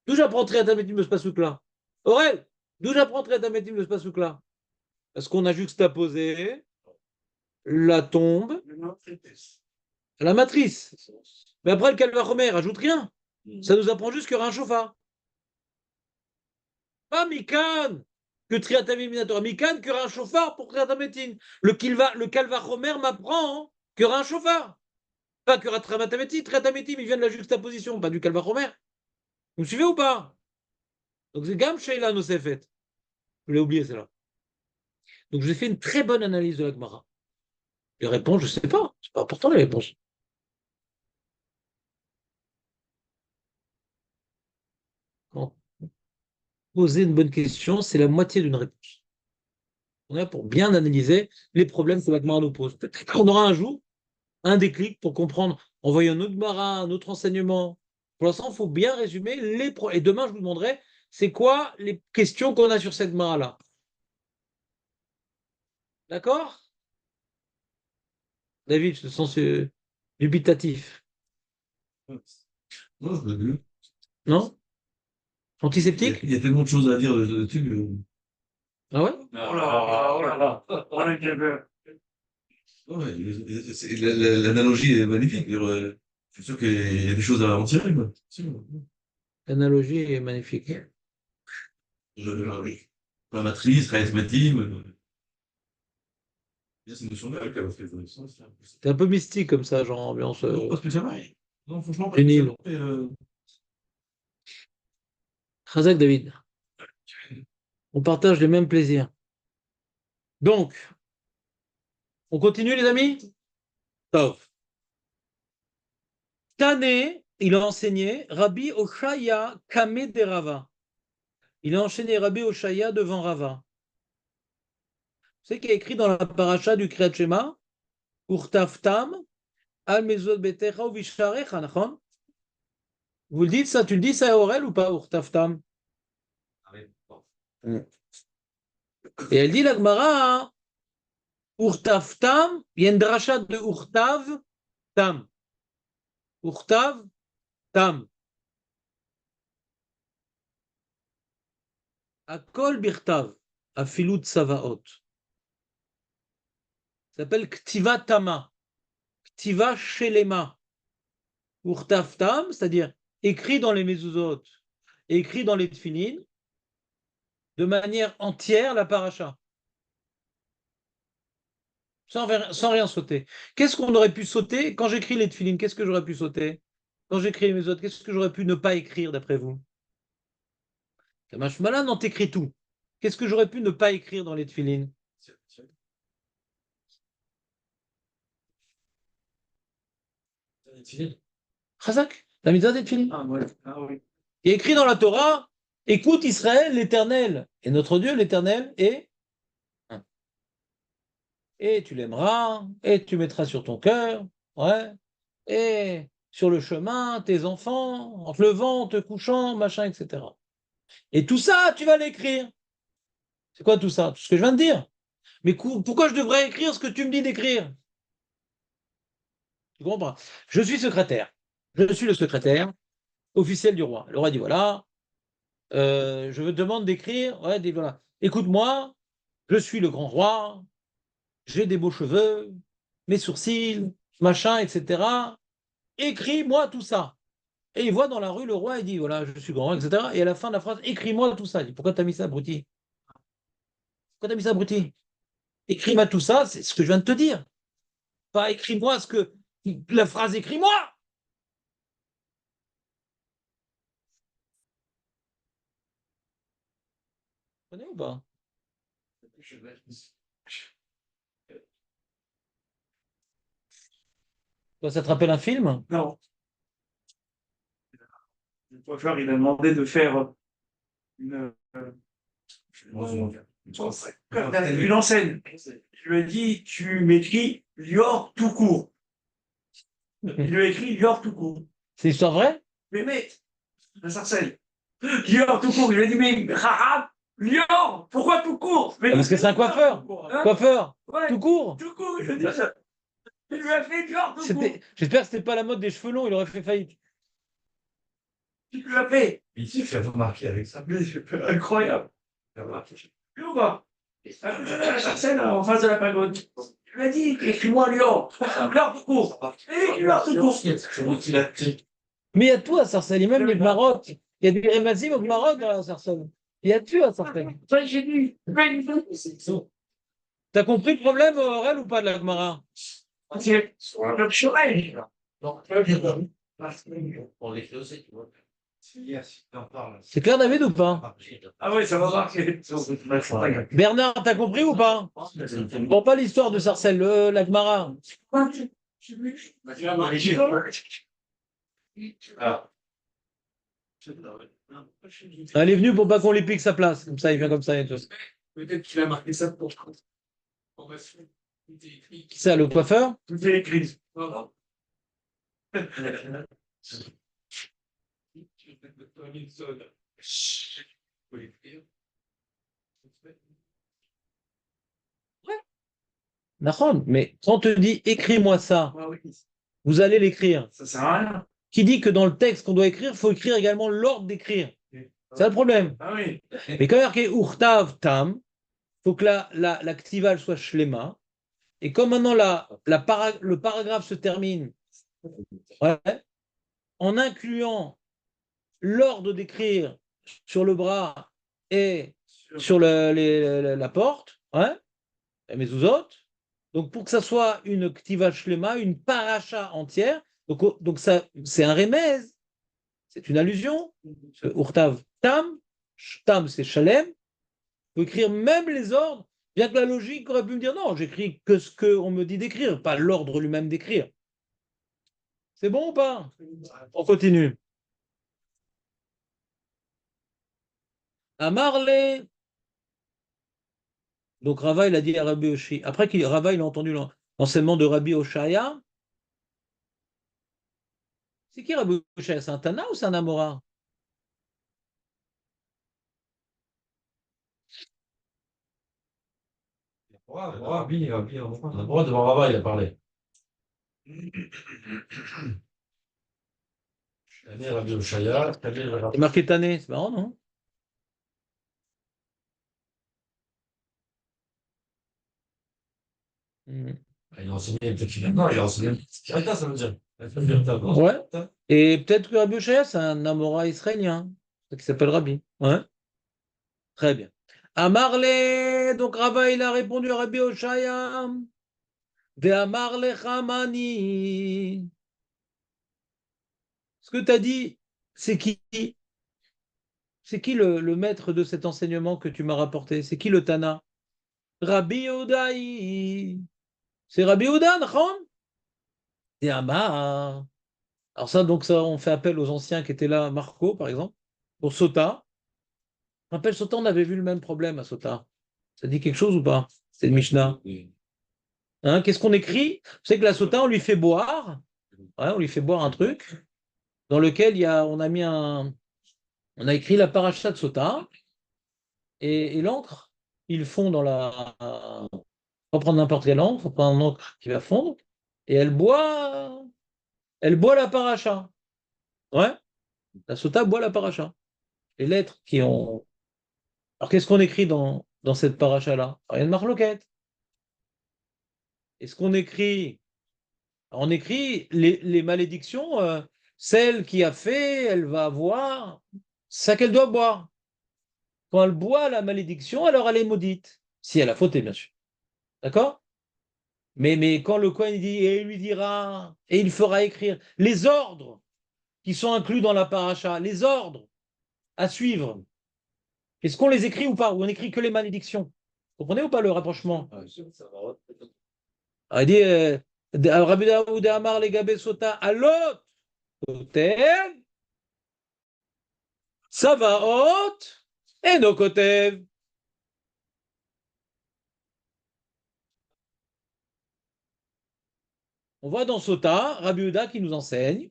D'où j'apprends Triatamétim de ce pasouk-là? Aurel, d'où j'apprends Triatamétim de ce pasouk-là? Parce qu'on a juxtaposé la tombe à la matrice. Mais après, le calvaire rajoute rien. Ça nous apprend juste qu'il y aura un chauffard. Pas Mikan, que Triatamétim Minatora. Mikan, qu'il y aura un chauffard pour Triatamétim. Le calvaire m'apprend qu'il y aura un chauffard. Pas que Triatamétim, il vient de la juxtaposition, pas du calvaire. Vous me suivez ou pas? Donc c'est Gam Sheila Nosefet. Je l'ai oublié, celle-là. Donc j'ai fait une très bonne analyse de la Gemara. Les réponses, je ne sais pas. C'est pas important les réponses. Quand poser une bonne question, c'est la moitié d'une réponse. On est pour bien analyser les problèmes que la Gemara nous pose. Peut-être qu'on aura un jour un déclic pour comprendre en voyant un autre Gemara, un autre enseignement. Pour l'instant, il faut bien résumer les problèmes. Et demain, je vous demanderai, c'est quoi les questions qu'on a sur cette Gemara-là? D'accord? David, je te sens dubitatif. Non, je l'ai vu. Non? Antiseptique? Il y a tellement de choses à dire dessus. Ah ouais? Oh là, oh là là. Oh là, quel beurre. Ouais, l'analogie est magnifique. Je suis sûr qu'il y a des choses à en tirer, quoi. L'analogie est magnifique. La matrice, l'arithmétique. C'est une notion de parce que C'est un peu mystique comme ça, genre ambiance non, pas spécialement. Non, franchement, pas une île. spécialement. Khazak David. On partage les mêmes plaisirs. Donc, on continue les amis? Tov. Tane, il a enseigné Rabbi Oshaya Kame de Rava. Il a enchaîné Rabbi Oshaya devant Rava. Vous savez qu'il y a écrit dans la paracha du Kriyat Shema, Urtaftam, Al Mezot Betecha Uvisharecha, nachon? Vous le dites ça, tu le dis ça à Aurel ou pas, Urtaftam? Et elle dit la Gemara, Urtaftam, il y a une dracha de Urtav Tam. Urtav Tam. Akol Birtav, Afilut Savaot. Ça s'appelle Ktiva Tama. Ktiva Shelema. Urtav Tam, c'est-à-dire écrit dans les mezuzot, écrit dans les tfilin, de manière entière la paracha. Sans rien sauter. Qu'est-ce qu'on aurait pu sauter quand j'écris les tfilin? Qu'est-ce que j'aurais pu sauter? Quand j'écris les mezuzot, qu'est-ce que j'aurais pu ne pas écrire d'après vous? Kamashmalan, on t'écrit tout. Qu'est-ce que j'aurais pu ne pas écrire dans les tfilin? Chazak, la mitzvah des tfilin. Ah, ouais. Ah oui. Il est écrit dans la Torah, écoute Israël, l'Éternel est notre Dieu, l'Éternel est un. Et tu l'aimeras, et tu mettras sur ton cœur, ouais, et sur le chemin, tes enfants, en te levant, en te couchant, machin, etc. Et tout ça, tu vas l'écrire. C'est quoi tout ça? Tout ce que je viens de dire. Mais pourquoi je devrais écrire ce que tu me dis d'écrire? Tu comprends? Je suis secrétaire. Je suis le secrétaire officiel du roi. Le roi dit voilà, je me demande d'écrire. Ouais, dit voilà. Écoute-moi, je suis le grand roi, j'ai des beaux cheveux, mes sourcils, machin, etc. Écris-moi tout ça. Et il voit dans la rue le roi, il dit, voilà, je suis grand, etc. Et à la fin de la phrase, écris-moi tout ça. Il dit, pourquoi t'as mis ça, abruti? Pourquoi t'as mis ça, abruti? Écris-moi tout ça, c'est ce que je viens de te dire. Pas écris-moi ce que... La phrase écris-moi. Vous comprenez ou pas? Toi, ça te rappelle un film? Non. Le coiffeur, il a demandé de faire une, une enseigne. Je lui ai dit, tu m'écris Lior tout court. Il lui a écrit Lior tout court. C'est histoire vraie? Mais, la sarcelle. Lior tout court. Je lui ai dit, mais Rahab, Lior, pourquoi tout court? Mais Parce que c'est un coiffeur. Hein? Coiffeur. Ouais, Tout court. tout court, je dis ça. Il lui a fait Lior tout court. J'espère que c'était pas la mode des cheveux longs, il aurait fait faillite. Tu lui as fait. Ici, tu as remarqué avec ça. Mais c'est incroyable. Tu vois, la sarcelle en face de la pagode. Tu lui as dit, écris-moi Lior. Lior tout court. Lior tout court. C'est moi qui l'a fait. Mais il y a tout à Sarcelles, il y a même les Maroc. Il y a des Rémazim au Maroc dans la Sarcelles. Il y a tout à Sarcelles. Ça, j'ai dit. T'as compris le problème, Aurel, ou pas de la Gemara? C'est le chemin. On l'écrit aussi, tu vois. T'en parles. C'est clair, David, ou pas? Ah oui, ça va marquer. Bernard, t'as compris ou pas? Bon, pas l'histoire de Sarcelles, la Gemara. Ah. Elle est venue pour pas qu'on lui pique sa place. Comme ça, il vient comme ça et tout. Peut-être qu'il a marqué ça pour Qui ça, le coiffeur? tout est écrit. Nahon, mais quand on te dit écris-moi ça, Ah oui, vous allez l'écrire. ça sert à rien. Qui dit que dans le texte qu'on doit écrire, il faut écrire également l'ordre d'écrire. C'est ça le problème. Ah oui. Mais quand il y a marqué Urtav Tam, il faut que la ktiva soit shlema. Et comme maintenant le paragraphe se termine, ouais, en incluant l'ordre d'écrire sur le bras et sur la porte, ouais, les mezuzot, donc pour que ça soit une ktiva shlema, une paracha entière, donc ça, c'est un remez, c'est une allusion. Urtav tam, tam c'est shalem, il faut écrire même les ordres, bien que la logique aurait pu me dire non, j'écris que ce qu'on me dit d'écrire, pas l'ordre lui-même d'écrire. C'est bon ou pas? On continue. Amarle. Donc Rava, il a dit à Rabbi Oshi. Après que Rava, il a entendu l'enseignement de Rabbi Oshaya. C'est qui Rabbi Oshaya? C'est un Tana ou c'est un Amora? Rabbi, on a le droit devant Rava, il a parlé. Tani Rabbi Oshaya, C'est marqué Tané, c'est marrant, non? il a enseigné peut-être qu'il a. Non, il a enseigné. Tirata, ça veut dire. Ouais. Et peut-être que Rabbi Oshaya, c'est un Amora israélien qui s'appelle Rabbi. Ouais. Très bien. Amarle, donc Rava, il a répondu à Rabbi Oshaya. De Amarle Chamani. Ce que tu as dit, c'est qui? C'est qui le maître de cet enseignement que tu m'as rapporté? C'est qui le Tana? Rabbi Udaï. C'est Rabbi Uda, Nachon? Et Amar. Alors ça, donc ça, on fait appel aux anciens qui étaient là, Marco, par exemple, pour Sota. Je me rappelle, Sota, on avait vu le même problème à Sota. Ça dit quelque chose ou pas? C'est le Mishnah. Hein, qu'est-ce qu'on écrit? Vous savez que la Sota, on lui fait boire. Ouais, on lui fait boire un truc dans lequel on a écrit la paracha de Sota et l'encre, ils fond dans la. On va prendre n'importe quelle encre, on prend une encre qui va fondre et elle boit la paracha. Ouais, la Sota boit la paracha. Les lettres qui ont. Alors qu'est-ce qu'on écrit dans cette paracha-là? Rien de marloquette. Est-ce qu'on écrit On écrit les malédictions, celle qui a fait, elle va avoir ça qu'elle doit boire. Quand elle boit la malédiction, alors elle est maudite. Si elle a fauté, bien sûr. D'accord? Mais quand le Cohen dit, et il lui dira, et il fera écrire les ordres qui sont inclus dans la paracha, les ordres à suivre, est-ce qu'on les écrit ou pas? Ou on écrit que les malédictions? Vous comprenez ou pas le rapprochement? Il dit, Rabbi Daoud Amar les Gabé Sota, alot, kotev, Savaot, et no kotev. On voit dans Sota, Rabbi Yehuda qui nous enseigne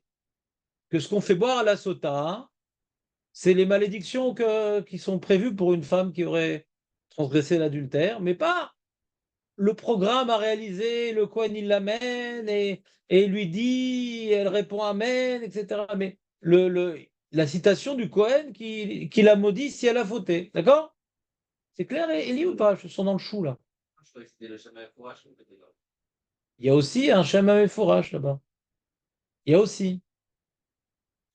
que ce qu'on fait boire à la Sota, c'est les malédictions qui sont prévues pour une femme qui aurait transgressé l'adultère, mais pas le programme à réaliser, le Kohen il l'amène et il lui dit, elle répond Amen, etc. Mais la citation du Kohen qui la maudit si elle a fauté, d'accord? C'est clair, Elie, ou pas? Je sens dans le chou là. Je croyais que c'était le chemin courage. Il y a aussi un Shema Mefourash là-bas. Il y a aussi.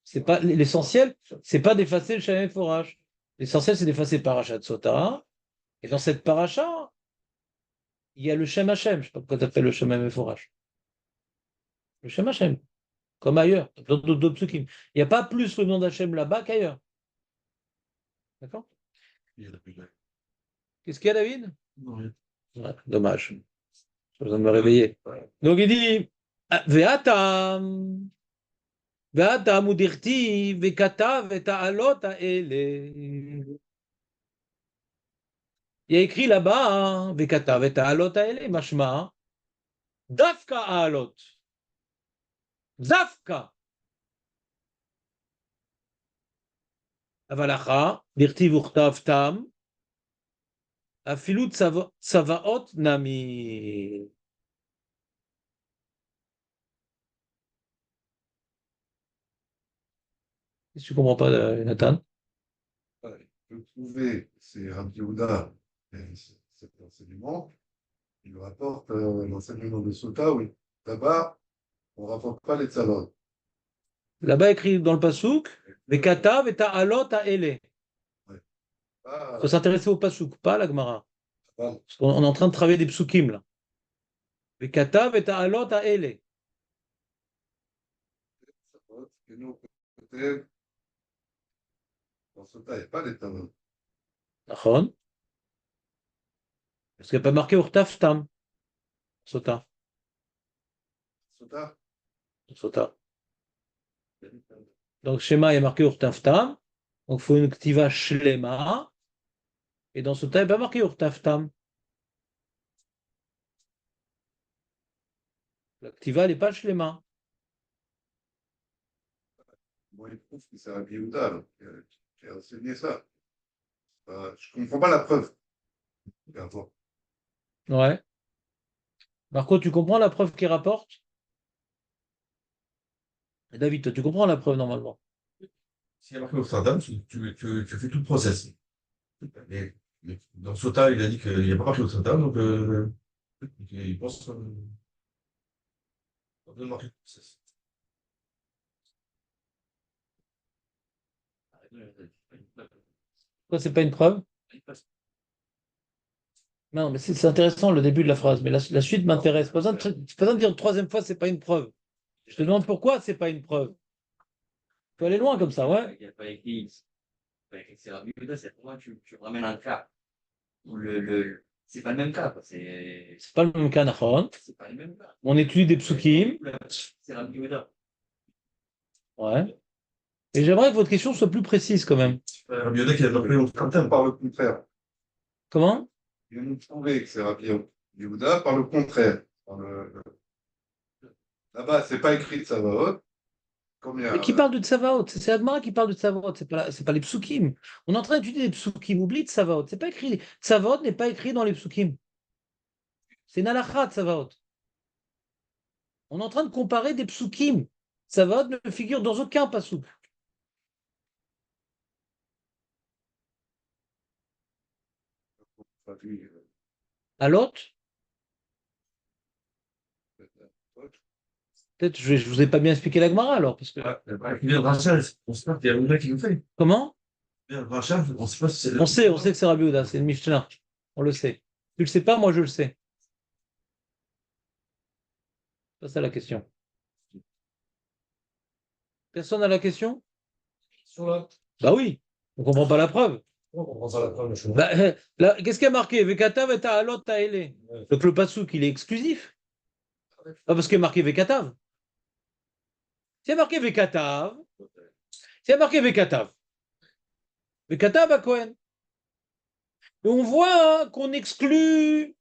C'est pas l'essentiel, c'est pas d'effacer le Shema Mefourash. L'essentiel, c'est d'effacer Parashat Sota. Et dans cette paracha, il y a le Shem Hashem. Je ne sais pas pourquoi tu appelles le Shem Mefourash. Le Shem Hashem, comme ailleurs, dans d'autres psukim. Il n'y a pas plus le nom d'Hachem là-bas qu'ailleurs. D'accord? Qu'est-ce qu'il y a, David? Non, rien. Ouais, dommage. J'ai besoin de me réveiller. Donc il dit Ve'atam, Ve'atam udirti, Ve'katav et ta'alot ha'ele. Il y a écrit là-bas, hein, Ve'katav et ta'alot ha'ele, mashma, Dafka ha'alot. Dafka. Avalacha, dirti v'uchtav tam, afilut tsavaot nami. Qu'est-ce que tu comprends pas, Nathan? Ouais, je peux trouver, c'est Rabbi Yehuda, cet enseignement, il rapporte l'enseignement de Sota, oui. Là-bas, on ne rapporte pas les tzalot. Là-bas écrit dans le pasouk, Vekatav et ta'alot ha'ele. Ouais. Il faut s'intéresser au pasouk, pas à la Gemara. Pas Parce qu'on est en train de travailler des psukim là. Vekatav et ta'alot ha'ele. les tzalot, et nous, peut-être, dans Sota, il n'y a pas les tzalot. Nachon? Parce qu'il n'y a pas marqué Urtav tam. Sota. Sota, Sota. Donc, schéma, il y a marqué Urtav tam. Donc, il faut une ktiva shlema. Et dans Sota, il n'y a pas marqué Urtav tam. La ktiva, elle n'est pas shlema. moi, il prouve que c'est Rabbi Yehuda, donc, qui a enseigné ça. Je ne comprends pas la preuve. D'accord. Ouais. Marco, tu comprends la preuve qu'il rapporte? David, toi, tu comprends la preuve normalement. S'il y a marqué au Amsterdam, tu fais tout le process. Mais dans Sota, il a dit qu'il n'y a pas marqué au Amsterdam, donc il pense qu'on doit marquer le process. Pourquoi c'est pas une preuve? Non, mais c'est intéressant le début de la phrase, mais la suite m'intéresse. Pas besoin pas besoin de dire une troisième fois, c'est pas une preuve. Je te demande pourquoi c'est pas une preuve. Tu peux aller loin comme ça, ouais. Il n'y a pas écrit. C'est Rabbi Yehuda, c'est pour moi, tu ramènes un cas. Où c'est pas le même cas, quoi. C'est pas le même cas, Nahon. C'est pas le même cas. On étudie des psukim. C'est Rabbi Yehuda. Ouais. Et j'aimerais que votre question soit plus précise quand même. Rabbi Yehuda qui a marqué au Amsterdam. Par le contraire. Comment? Il nous prouver que c'est Rabbi Yehuda par le contraire. Là-bas, c'est pas écrit de Savaot. Comme il y Mais a, qui parle de Tsavaot? C'est Admara qui parle de Tsavaot, c'est pas les psukim. On est en train d'étudier les psukim, oublie Tsavaot. C'est pas écrit. Tsavaot n'est pas écrit dans les psukim. C'est une halakha, Tsavaot. On est en train de comparer des psukim. Tsavaot ne figure dans aucun pasouk. traduit, À l'autre, Peut-être je vous ai pas bien expliqué la Gemara alors. Parce que... Il vient de Rachel, on sait pas, il y a un gars qui nous fait. Comment? Il vient de Rachel, on sait pas si c'est le. On sait que c'est Rabbi Yehuda, c'est le Mishnah. On le sait. Tu le sais pas, moi je le sais. C'est ça la question. Personne n'a la question? Sur là, Bah oui, on comprend pas la preuve. on comprend ça la preuve, je Bah, qu'est-ce qui a marqué? Vekatav et ta'alot ta'ele. Donc le pasouk, il est exclusif. Pas parce qu'il est marqué Vekatav. S'il y a marqué Vekatav, s'il y a marqué Vekatav, Vekatav à Cohen. Et on voit hein, qu'on exclut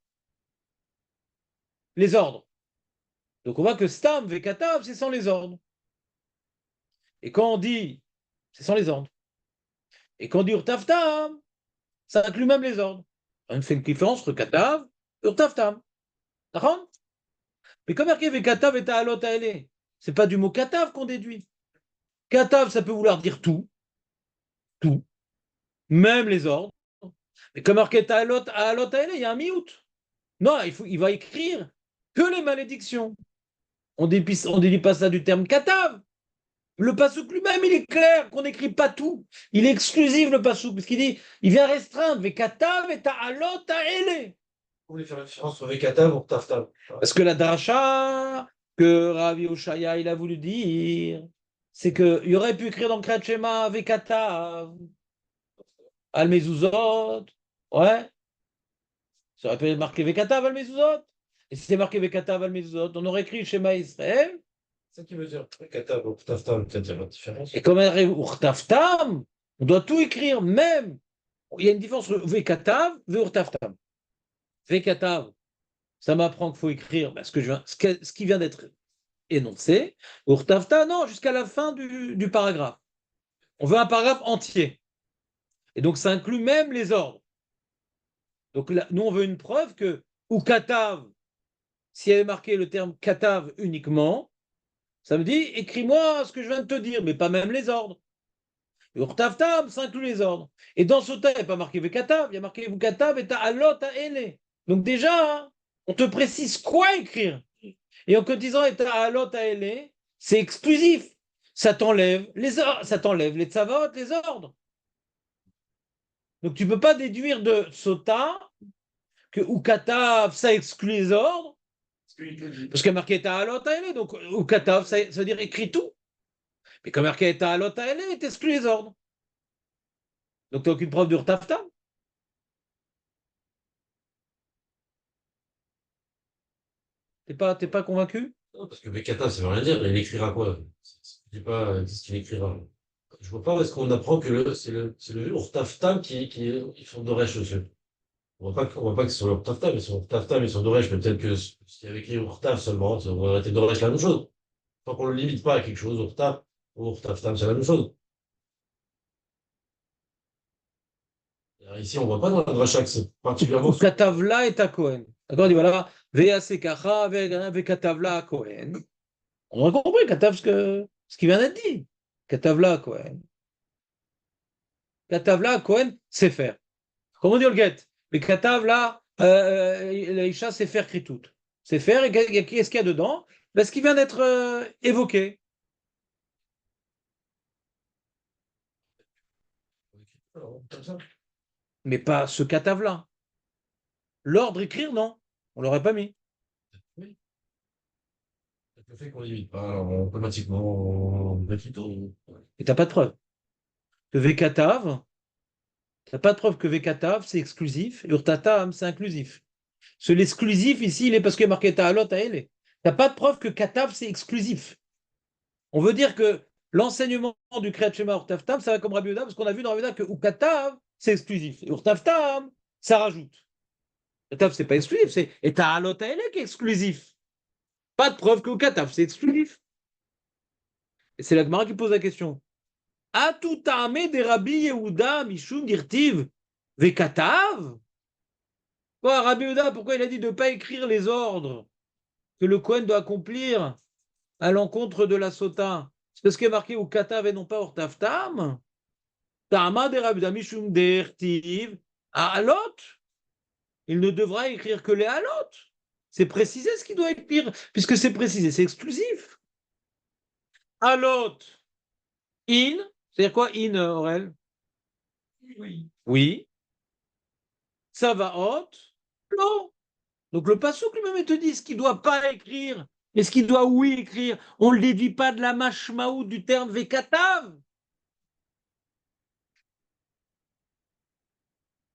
les ordres. Donc on voit que Stam, Vekatav, c'est sans les ordres. Et quand on dit, c'est sans les ordres. Et quand on dit Urtaftam, ça inclut même les ordres. On fait une différence entre Katav et Urtaftam. D'accord? Mais comme marqué Vekatav et Ta'alot Ta'ele, c'est pas du mot Katav qu'on déduit. Katav, ça peut vouloir dire tout, même les ordres. Mais comme marqué Ta'alot Ta'ele, il y a un miout. Non, il va écrire que les malédictions. On ne déduit pas ça du terme Katav. Le pasouk lui-même, il est clair qu'on n'écrit pas tout. Il est exclusif, le pasouk, parce qu'il dit, il vient restreindre Vekatav et Ta'alot Ta'ele. Vous voulez faire la différence entre Vekatav ou Taftav? Parce que la dracha que Ravi Oshaya il a voulu dire, c'est qu'il aurait pu écrire dans Kriyat Shema Vekatav, Al Mezuzot, ouais, ça aurait pu être marqué Vekatav Al Mezuzot. Et si c'est marqué Vekatav Al Mezuzot, on aurait écrit Shema Israël. C'est ça qui veut dire Vekatav ou Taftav, peut-être il y a une différence. Et comme elle Urtaftam, on doit tout écrire, même. Il y a une différence entre Vekatav et Urtaftam. Vekatav, ça m'apprend qu'il faut écrire ce qui vient d'être énoncé. Urtafta, non, jusqu'à la fin du paragraphe. On veut un paragraphe entier. Et donc, ça inclut même les ordres. Donc, là, nous, on veut une preuve que, ou katav, s'il y avait marqué le terme katav uniquement, ça me dit, écris-moi ce que je viens de te dire, mais pas même les ordres. Urtaftam, ça inclut les ordres. Et dans ce texte, il n'y a pas marqué vekatav, il y a marqué vekatav et ta'alot ta'ele. Donc, déjà, hein, on te précise quoi écrire. Et en te disant et ta'alot ta'ele, c'est exclusif. Ça t'enlève ça t'enlève les tzavot, les ordres. Donc tu ne peux pas déduire de sota que ukatav, ça exclut les ordres, parce qu'il y a marqué ta'alot ta'ele, donc ukatav, ça veut dire écrit tout. Mais comme marqué ta'alot ta'ele, t'exclut les ordres. Donc tu n'as aucune preuve d'urtafta. T'es pas convaincu? Non, parce que Vekatav, ça veut rien dire. Il écrira quoi? Je ne sais pas ce qu'il écrira. Je vois pas où est-ce qu'on apprend que c'est le Urtaftam ils font Doresh dessus. On voit pas que c'est sur l'Urtaftam, mais sur l'Urtaftam, ils sont Doresh, mais peut-être que ce qu'il y avait écrit Urtaf seulement, ça aurait été Doresh la même chose. Tant qu'on ne le limite pas à quelque chose, Urtaf ou Urtaftam, c'est la même chose. Alors ici, on voit pas dans la dracha que c'est particulièrement. Ukatavla et à Cohen. D'accord, on dit voilà, ve'asekacha ve'katavla à Cohen. On a compris, katav ce qui vient d'être dit. Katavla à Cohen. Katavla à Cohen, c'est faire. Comment dire le get? Mais Katavla, l'Aïcha, c'est faire kritout. C'est faire, et qu'est-ce qu'il y a dedans? Ben, ce qui vient d'être évoqué. Comme ça. Mais pas ce Katavla. L'ordre écrire, non. On l'aurait pas mis. Oui. Le fait qu'on limite pas, alors automatiquement, on met plutôt. Et t'as pas de preuve. Que Vekatav, t'as pas de preuve que Vekatav, c'est exclusif. Et Urtatam, c'est inclusif. L'exclusif, ici, il est parce qu'il est marqué Ta'alot à elle. T'as pas de preuve que Katav, c'est exclusif. On veut dire que l'enseignement du Kriyat Shema Urtaftam, ça va comme Rabbi Yehuda, parce qu'on a vu dans Rabbi Yehuda que Ukatav, c'est exclusif. Et Urtaftam, ça rajoute. Katav, c'est pas exclusif, c'est et Ta'alot à elle qui est exclusif. Pas de preuve que Ukatav, c'est exclusif. Et c'est la Gemara qui pose la question. Atu ta'ame de Rabbi Yehuda mishum dirtiv vekatav? Quoi, Rabbi Yehuda, pourquoi il a dit de ne pas écrire les ordres que le Kohen doit accomplir à l'encontre de la sota? C'est parce qu'il est marqué ou katav et non pas ortaftam. Ta'ama de Rabbi Yehuda mishum dirtiv alot. Il ne devra écrire que les alot. C'est précisé ce qu'il doit écrire, puisque c'est précisé, c'est exclusif. Alot, in, c'est-à-dire quoi, in, Aurel? Oui. Oui. Savaot, non. Donc le passouk lui-même il te dit ce qu'il ne doit pas écrire, mais ce qu'il doit oui écrire. On ne le déduit pas de la mashmaou du terme vekatav.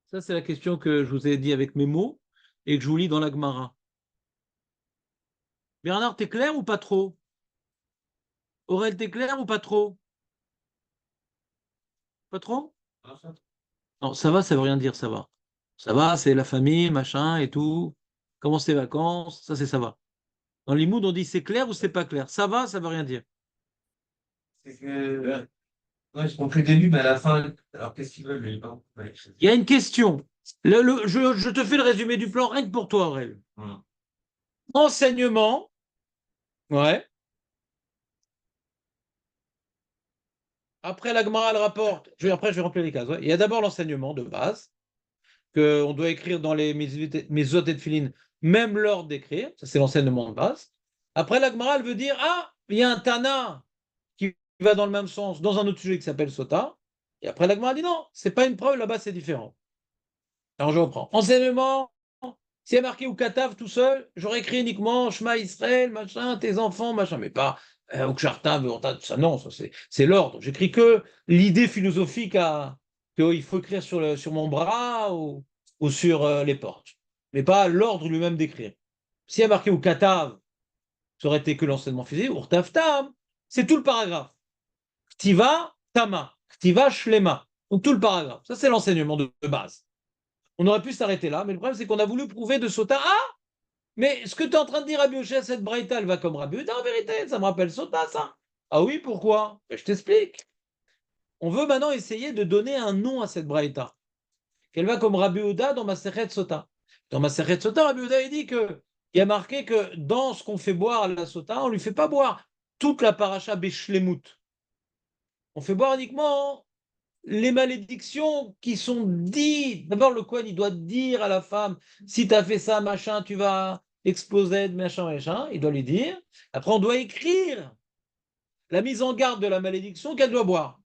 Ça, c'est la question que je vous ai dit avec mes mots et que je vous lis dans la Gemara. Bernard, t'es clair ou pas trop? Aurel, t'es clair ou pas trop? Pas trop? Non, ça va, ça veut rien dire, ça va. Ça va, c'est la famille, machin et tout. Comment c'est vacances? Ça, c'est ça va. Dans les moods, on dit c'est clair ou c'est pas clair. Ça veut rien dire. C'est que. Ouais, j'ai compris le début, mais à la fin. Alors, qu'est-ce qu'ils veulent, les gens? Ouais. Il y a une question. Je te fais le résumé du plan, rien que pour toi, Aurel. Enseignement. Ouais. Après, la Gemara, elle rapporte. Après, je vais remplir les cases. Ouais. Il y a d'abord l'enseignement de base, qu'on doit écrire dans les Mezuzot et Tefilin, même l'ordre d'écrire. Ça, c'est l'enseignement de base. Après, la Gemara, elle veut dire ah, il y a un Tana qui va dans le même sens dans un autre sujet qui s'appelle Sota. Et après, la Gemara dit non, c'est pas une preuve, là-bas, c'est différent. Alors, je reprends. Enseignement. S'il y a marqué ou Katav tout seul, j'aurais écrit uniquement Shema Israël, machin, tes enfants, machin, mais pas Ukshartav, ça non, ça, c'est l'ordre. J'écris que l'idée philosophique qu'il faut écrire sur mon bras ou sur les portes, mais pas l'ordre lui-même d'écrire. S'il y a marqué ou Katav, ça aurait été que l'enseignement physique, ou Urtav Tam, c'est tout le paragraphe. Ktiva Tama, Ktiva Shlema, donc tout le paragraphe. Ça, c'est l'enseignement de base. On aurait pu s'arrêter là, mais le problème, c'est qu'on a voulu prouver de Sota. Ah, mais ce que tu es en train de dire, Rabbi Oshé, cette braïta, elle va comme Rabbi Uda, en vérité, ça me rappelle Sota, ça. Ah oui, pourquoi? Ben, je t'explique. On veut maintenant essayer de donner un nom à cette braïta. Qu'elle va comme Rabbi Uda dans Masechet Sota. Dans Masechet Sota, Rabbi Uda, il dit qu'il y a marqué que dans ce qu'on fait boire à la Sota, on ne lui fait pas boire toute la paracha Beshlemut. On fait boire uniquement les malédictions qui sont dites. D'abord, le Kohen, il doit dire à la femme, si tu as fait ça, machin, tu vas exploser, machin, machin. Il doit lui dire. Après, on doit écrire la mise en garde de la malédiction qu'elle doit boire.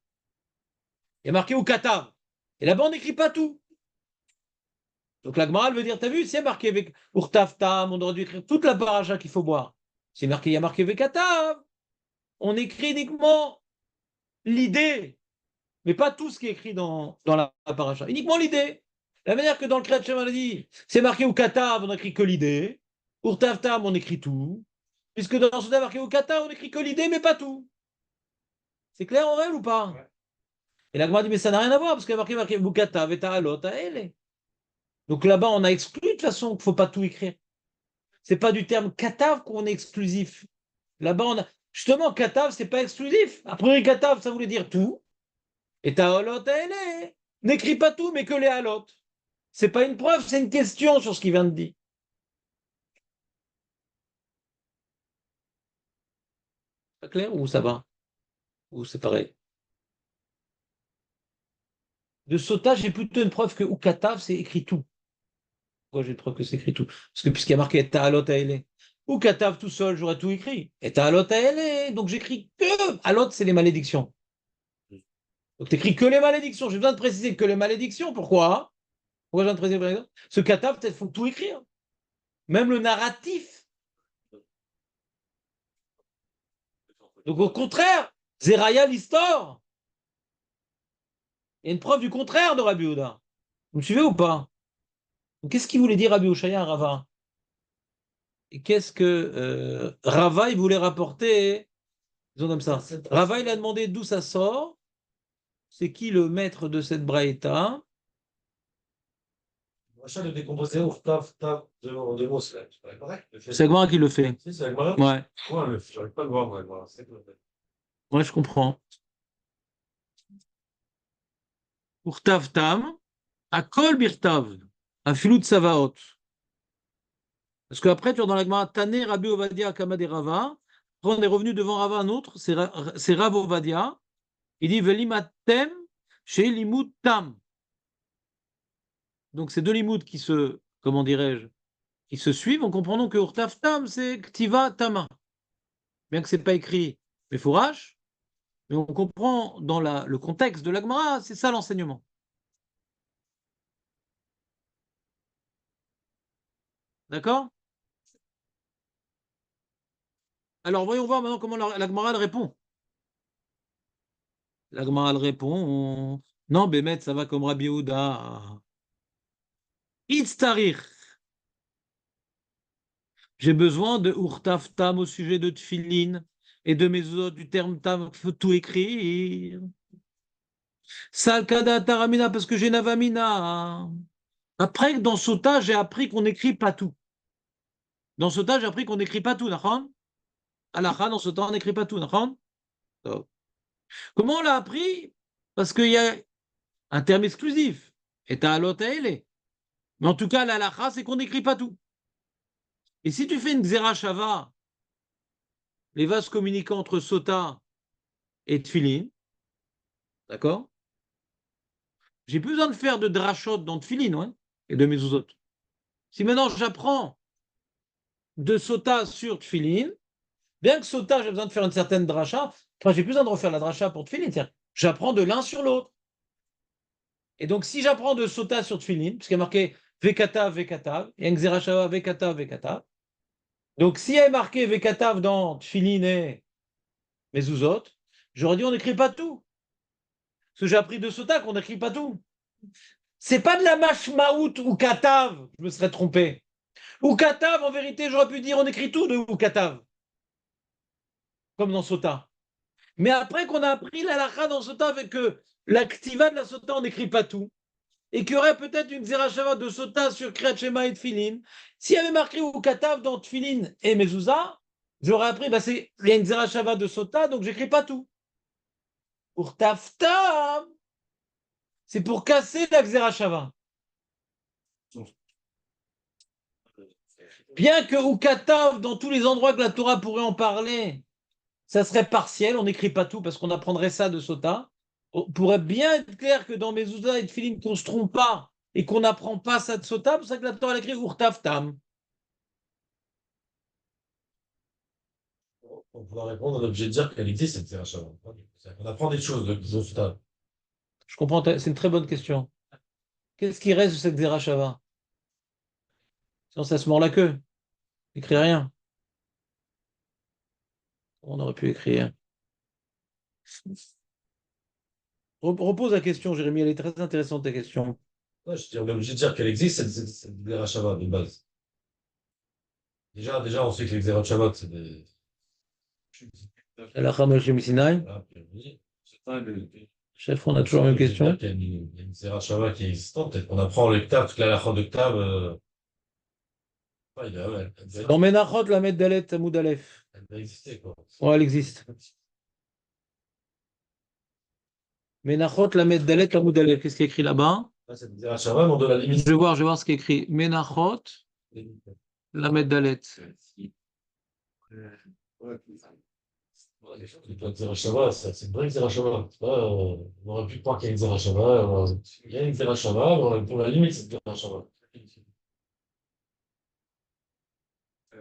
Il y a marqué au katav. Et là-bas, on n'écrit pas tout. Donc la Gemara, elle veut dire, t'as vu, c'est marqué avec Urtav Tam, on aurait dû écrire toute la paracha qu'il faut boire. C'est marqué, il y a marqué Vekatav. On écrit uniquement l'idée, mais pas tout ce qui est écrit dans la paracha. Uniquement l'idée. La manière que dans le Kriyat Shema, on a dit, c'est marqué au Katav, on n'écrit que l'idée. Pour Tavtam, on écrit tout. Puisque dans ce marqué au Katav, on écrit que l'idée, mais pas tout. C'est clair, Aurel, ou pas? Ouais. Et la Gemara dit, mais ça n'a rien à voir, parce qu'il y a marqué au Katav et Ta'alot, à elle. Donc là-bas, on a exclu de toute façon qu'il ne faut pas tout écrire. C'est pas du terme Katav qu'on est exclusif. Là-bas, on a. Justement, Katav, c'est pas exclusif. Après, Katav, ça voulait dire tout. Et Ta'alot, à elle. N'écris pas tout, mais que les halot. C'est pas une preuve, c'est une question sur ce qu'il vient de dire. Pas clair ou ça va? Ou c'est pareil? De Sota, j'ai plutôt une preuve que Ukatav, c'est écrit tout. Pourquoi j'ai une preuve que c'est écrit tout? Parce que puisqu'il y a marqué Ta'alot Aele. Ukatav tout seul, j'aurais tout écrit. Et Ta'alot Aele, donc j'écrit que. Alot, c'est les malédictions. Donc t'écris que les malédictions. J'ai besoin de préciser que les malédictions. Pourquoi? Pourquoi j'ai besoin de préciser par exemple? Ce Katav, il faut tout écrire. Même le narratif. Donc au contraire, Zeraya l'histoire. Il y a une preuve du contraire de Rabbi Houda. Vous me suivez ou pas? Qu'est-ce qu'il voulait dire Rabbi Oshaya à Rava? Et qu'est-ce que Rava il voulait rapporter? Disons comme ça. Rava il a demandé d'où ça sort. C'est qui le maître de cette braïta? Machin de décomposer au taf, taf, de mots, c'est pareil. C'est Agmara qui le fait. Si, c'est Agmara. Ouais. Ouais, mais j'arrive pas à le voir, moi, Agmara. Ouais, je comprends. Pour Tav Tam, à Kol Birtav, à Filou de Savaot. Parce qu'après, tu vois dans la Gemara, Tané, Rabbi Ovadia, Kamad et Rava. Après, on est revenu devant Rava, un autre, c'est Rav Ovadia. Il dit Velimatem, chez Limud Tam. Donc, c'est deux limoud qui se, comment dirais-je, qui se suivent en comprenant que Urtav Tam, c'est Ktiva Tama. Bien que ce n'est pas écrit mais fourrage. Mais on comprend dans le contexte de la Gemara, c'est ça l'enseignement. D'accord? Alors voyons voir maintenant comment la Gemara elle répond. La Gemara elle répond non, Bémet, ça va comme Rabbi Yehuda. Itztarich. J'ai besoin de Urtaf Tam au sujet de Tfilin et de mes autres du terme Tam, il faut tout écrire. Salkada Taramina, parce que j'ai Navamina. Après, dans Sota, j'ai appris qu'on n'écrit pas tout. Dans Sota, j'ai appris qu'on n'écrit pas tout, d'accord? Alakha, dans Sota, on n'écrit pas tout, d'accord? Comment on l'a appris? Parce qu'il y a un terme exclusif. Et t'as l'hôtel. Mais en tout cas, l'alakha, c'est qu'on n'écrit pas tout. Et si tu fais une Xerashava, les vases communicants entre Sota et Tfilin, d'accord? J'ai plus besoin de faire de drachot dans Tfilin, ouais, et de mezuzot. Si maintenant j'apprends de Sota sur Tfilin, bien que Sota, j'ai besoin de faire une certaine dracha, enfin, j'ai plus besoin de refaire la dracha pour Tfilin. J'apprends de l'un sur l'autre. Et donc, si j'apprends de Sota sur Tfilin, puisqu'il y a marqué Vekatav, Vekatav, et Xerashava, Vekatav, Vekatav. Donc, s'il y a marqué Vekatav dans Tfilin et mezuzot, j'aurais dit on n'écrit pas tout. Parce que j'ai appris de Sota qu'on n'écrit pas tout. C'est pas de la mashmaout ou katav, je me serais trompé. Ou katav, en vérité, j'aurais pu dire on écrit tout de ou katav, comme dans Sota. Mais après qu'on a appris la lacha dans Sota avec l'activa de la Sota, on n'écrit pas tout. Et qu'il y aurait peut-être une zerachava de Sota sur Kriyat Shema et Tfilin. S'il y avait marqué ou katav dans Tfilin et Mezouza, j'aurais appris, il y a une zerachava de Sota, donc j'écris pas tout. Pour taftam, c'est pour casser la Xerashava. Bien que Ukatav, dans tous les endroits que la Torah pourrait en parler, ça serait partiel, on n'écrit pas tout parce qu'on apprendrait ça de Sota. On pourrait bien être clair que dans Mezouza et Tfilin, qu'on ne se trompe pas et qu'on n'apprend pas ça de Sota, c'est pour ça que la Torah a écrit Urtav Tam. On pourra répondre, on est obligé de dire qu'elle existe, cette Zerachava. On apprend des choses de Zofta. Je comprends, c'est une très bonne question. Qu'est-ce qui reste de cette Zerachava? Sinon, ça se mord la queue. N'écrit rien. On aurait pu écrire. Repose la question, Jérémy, elle est très intéressante ta question. Ouais, je dis, on est obligé de dire qu'elle existe, cette Zerachava, de base. Déjà, on sait que les Zerachava, c'est des. La Moshe Sinai. Voilà, puis on dit, Chef, on a toujours la même question. il y a une Zerachava qui est existante. Peut-être qu'on apprend le Ktav, toute la lacha de Ktav. Ouais, Dans Menachot, la Dalet, Amoud Aleph. elle va exister, quoi. Ouais, elle existe. Menachot, la Dalet, Amoud Aleph. Qu'est-ce qui est écrit là-bas? Là, c'est une Zerachava, mais on doit la limite. Je vais voir ce qui est écrit. Menachot, la Dalet. Le Zerachava, c'est une vraie Zerachava. On aurait pu croire qu'il y a une Zerachava. Il y a une Zerachava, mais on la limite, cette Zerachava.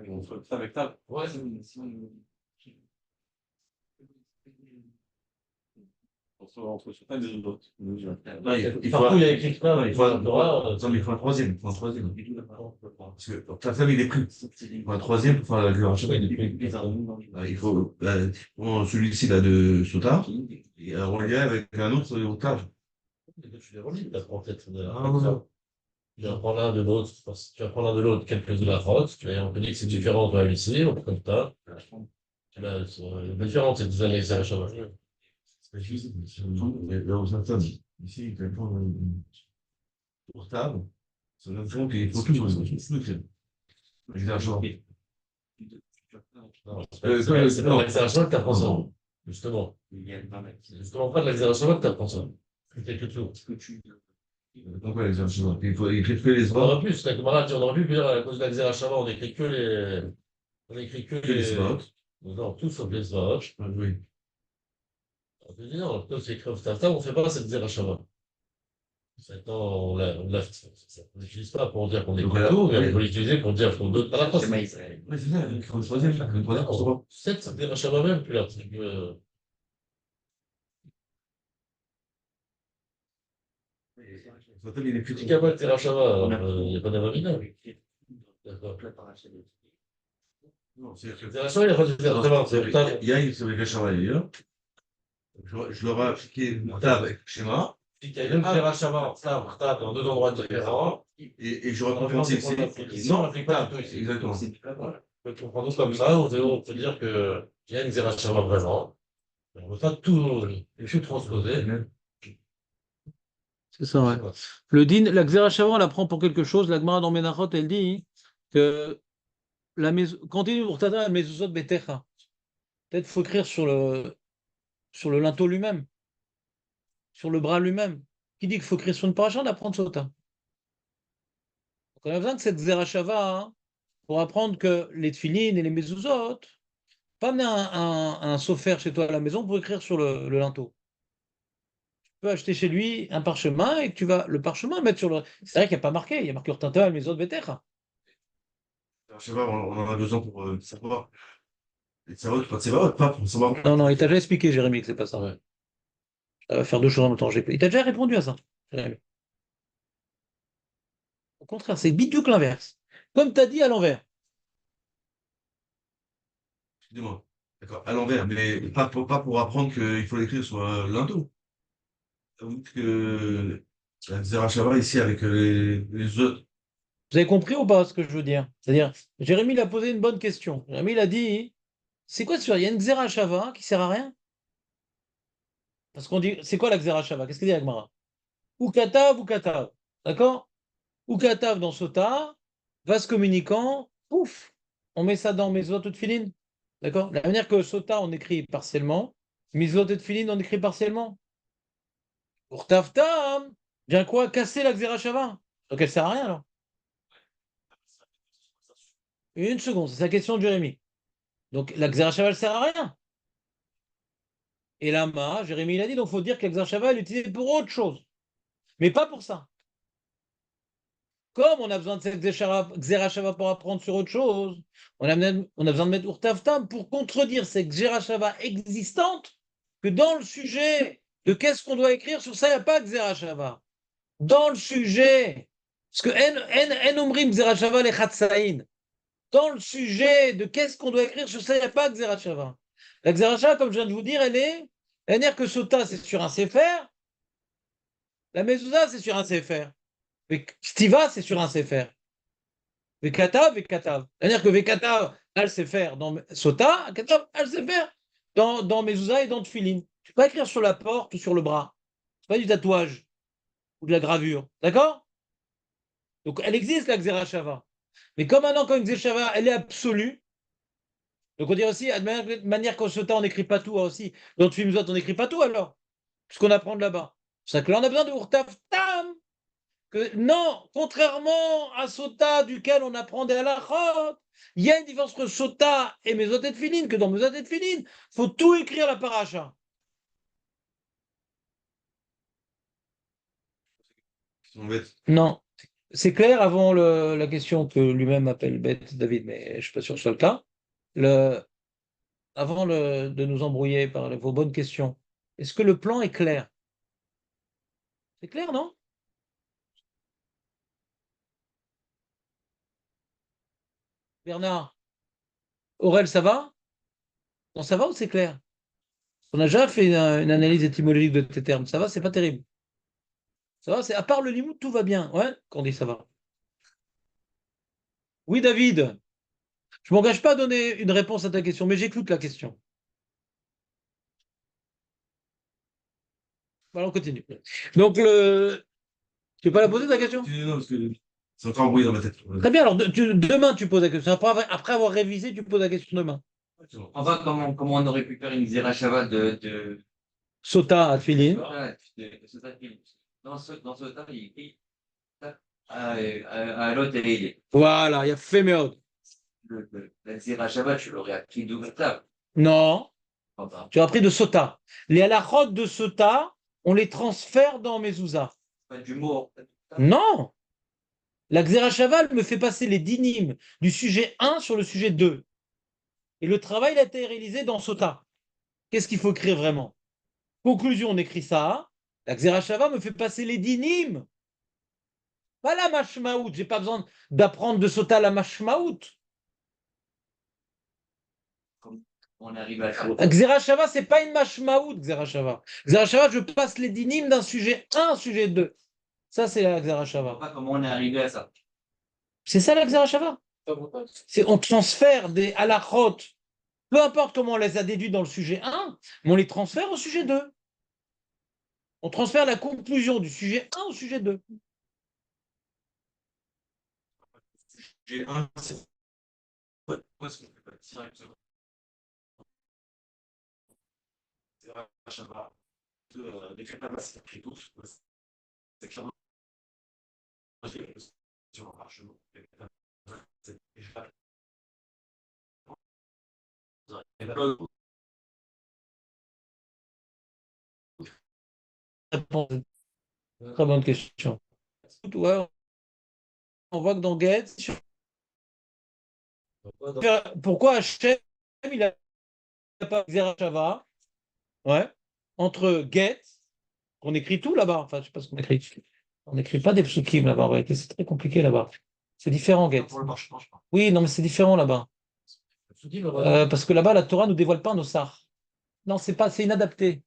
On ferait ça avec table. Ouais, Entre ce pas des autres. partout, il y a écrit Ktav, il faut un Torah. Non, mais il faut un troisième. Il faut un troisième. Parce que ta femme, il est pris. Il faut un troisième pour faire la Zerachava, il est pris. Il faut celui-ci là de Sota et un lien avec un autre Octave. Tu les relis, tu apprends peut-être. non. Tu apprends l'un de l'autre, tu apprends l'un de l'autre quelques de la route, on peut dire que c'est différent de la lycée, on peut comme ça. La différence, c'est des années, c'est la chose. C'est juste, là où ça sonne. Ici, quelqu'un portable, ça donne compte qu'il faut tout, je veux dire, genre. C'est pas l'exagération que tu apprends ça. Justement. C'est justement pas de l'exagération que tu apprends ça. C'est que tout. Donc, ouais, l'exagération. Il faut écrire que les On aurait autres. pu, c'est comme on aurait pu dire à cause de la Xerashava, on écrit que les. On écrit que Les autres. Non, tout sauf les Zvaroch. Oui. On peut dire, non, c'est écrit au Tafta, on ne fait pas cette Xerashava. Maintenant, on l'utilise pas pour dire qu'on est Donc, tout, mais oui. on peut l'utiliser pour dire qu'on donne pas la Schéma face. Israël. Ouais, c'est ça, le troisième, le troisième, on se voit. 7, ça fait Rachava même, puis là. Total, il est plus Si Kabbalah c'est Rachava, il n'y a pas d'avamina. D'accord. Non, c'est que. C'est Rachava, il n'y a pas de Rachava. C'est Rachava. Il y a une sur les Gachava. Je leur ai appliqué le tab avec le schéma. Si tu as une Rachava, Tav, dans deux endroits différents. Et j'aurais compensé ici. Non, on n'applique pas tout ici. Exactement. On peut comprendre comme ça, on peut dire qu'il y a une Zerachava vraiment. On ne veut pas tout les flux transposer. C'est ça, ouais. Le din, la Xerashava, on la prend pour quelque chose. La Gemara dans Menachot, elle dit que continue pour tata la mezuzot betecha. Peut-être faut écrire sur le linteau lui-même, sur le bras lui-même. Qui dit qu'il faut écrire sur une paracha, on apprend sota. Donc on a besoin de cette Xerashava pour apprendre que les tfilines et les mezuzot, pas amener un sofer chez toi à la maison pour écrire sur le linteau. Tu peux acheter chez lui un parchemin et que tu vas le parchemin mettre sur le. C'est vrai qu'il n'y a pas marqué, il y a marqué Urtata, mezuzot betecha. Je sais pas, on en a besoin pour savoir. Et savoir, pas de savoir, pas pour savoir. Non, non, il t'a déjà expliqué, Jérémy, que c'est pas ça. Ouais. Ça va faire deux choses en même temps. Il t'a déjà répondu à ça, Jérémy. Au contraire, c'est bidouque l'inverse. Comme tu as dit à l'envers. Excusez-moi. D'accord, à l'envers, mais pas pour apprendre qu'il faut l'écrire sur l'indo. J'avoue que la Zerachava ici avec les autres. Vous avez compris ou pas ce que je veux dire? C'est-à-dire, Jérémy il a posé une bonne question. Jérémy il a dit, c'est quoi ce Il y a une Xerashava qui sert à rien? Parce qu'on dit, c'est quoi la Xerashava? Qu'est-ce qu'il dit Agmara? Ou Katav ou Katav. D'accord? Ou Katav dans Sota, vase communicant, pouf, on met ça dans Mezot ou Tfilin. D'accord? De la manière que Sota, on écrit partiellement, Mezot et Tfilin, on écrit partiellement. Pour Taftam, vient quoi? Casser la Xerashava. Donc elle sert à rien alors. Une seconde, c'est sa question de Jérémy. Donc la Xerashava, elle sert à rien. Et Lama, Jérémy il a dit, donc il faut dire que la Xerashava, elle est utilisée pour autre chose. Mais pas pour ça. Comme on a besoin de cette Xerashava pour apprendre sur autre chose, on a besoin de mettre Urtavtam pour contredire cette Xerashava existante, que dans le sujet de qu'est-ce qu'on doit écrire, sur ça, il n'y a pas de Xerashava. Dans le sujet, parce que En Omrim Xerashava le Chatsaïn, dans le sujet de qu'est-ce qu'on doit écrire, sur ça, il n'y a pas de Xerashava. La Xerashava, comme je viens de vous dire, elle n'est que Sota, c'est sur un Sefer, la Mezouza, c'est sur un Sefer. Stiva, c'est sur un Sefer. Vekatav, Vekatav. C'est-à-dire que Vekatav, elle sait faire dans Sota, Katav, elle sait faire dans Mezouza et dans Tfilin. Tu peux pas écrire sur la porte ou sur le bras. C'est pas du tatouage ou de la gravure. D'accord? Donc elle existe, la Xerashava. Mais comme maintenant, quand une Xerashava, elle est absolue, donc on dit aussi, de manière qu'en Sota, on n'écrit pas tout aussi. Dans Tfilin, on n'écrit pas tout alors. Puisqu'on apprend de là-bas. C'est ça que là, on a besoin de Urtav Tam. Que non, contrairement à Sota duquel on apprend des halachot, il y a une différence entre Sota et Mezot et Tfilin, que dans Mezot et Tfilin, il faut tout écrire la paracha. Qui sont bêtes. Non, c'est clair avant la question que lui-même appelle bête David, mais je ne suis pas sûr que ce soit le cas. Avant de nous embrouiller par vos bonnes questions, est-ce que le plan est clair? C'est clair, non? Bernard, Aurel, ça va? Non, ça va ou c'est clair? On a déjà fait une analyse étymologique de tes termes. Ça va, c'est pas terrible. Ça va, à part le limoud, tout va bien. Ouais, qu'on dit ça va. Oui, David, je m'engage pas à donner une réponse à ta question, mais j'écoute la question. Voilà, on continue. Donc, tu ne peux pas la poser ta question? Non, parce que c'est encore embrouillé dans ma tête. Très bien, alors demain tu poses la question. Après avoir révisé, tu poses la question demain. Enfin, comment on aurait pu faire une Zerachava de Sota à Tfilin. voilà, de ce tas de- dans ce tas, il écrit à l'autre et Voilà, il y a Féméod. la Zerachava, tu l'aurais appris double table. Non, Enfin, tu as appris de Sota. Les halachot de Sota, on les transfère dans Mezouza. Pas d'humour. Non! La Xerashava me fait passer les dynimes du sujet 1 sur le sujet 2. Et le travail il a été réalisé dans Sota. Qu'est-ce qu'il faut écrire vraiment? Conclusion, on écrit ça. La Xerashava me fait passer les dynimes. Pas la mashmaout. J'ai pas besoin d'apprendre de Sota la mashmaout. On arrive à faire. Xerashava, c'est pas une mashmaout, Xerashava. Xerashava, je passe les dynimes d'un sujet 1 au sujet 2. Ça, c'est la Je ne vois Xerashava. pas comment on est arrivé à ça. C'est ça la Xerashava. On transfère des halachot, peu importe comment on les a déduits dans le sujet 1, mais on les transfère au sujet 2. On transfère la conclusion du sujet 1 au sujet 2. J'ai un. Pourquoi est-ce qu'on fait pas directement? C'est vrai, Shabbat, d'écrire pas mal, c'est écrit tout. C'est clairement sur un parchemin. C'est déjà. Très bonne question. Ouais, on voit que dans Get, pourquoi Hachem, il n'a pas Xerashava, ouais, entre Get, on écrit tout là-bas, enfin, je ne sais pas ce qu'on écrit. On n'écrit pas des psukim là-bas, en réalité, c'est très compliqué là-bas. C'est différent, Get. Pour le parchemin, je pense. Oui, non, mais c'est différent là-bas. Parce que là-bas, la Torah ne nous dévoile pas nos sars. Non, c'est pas, c'est inadapté.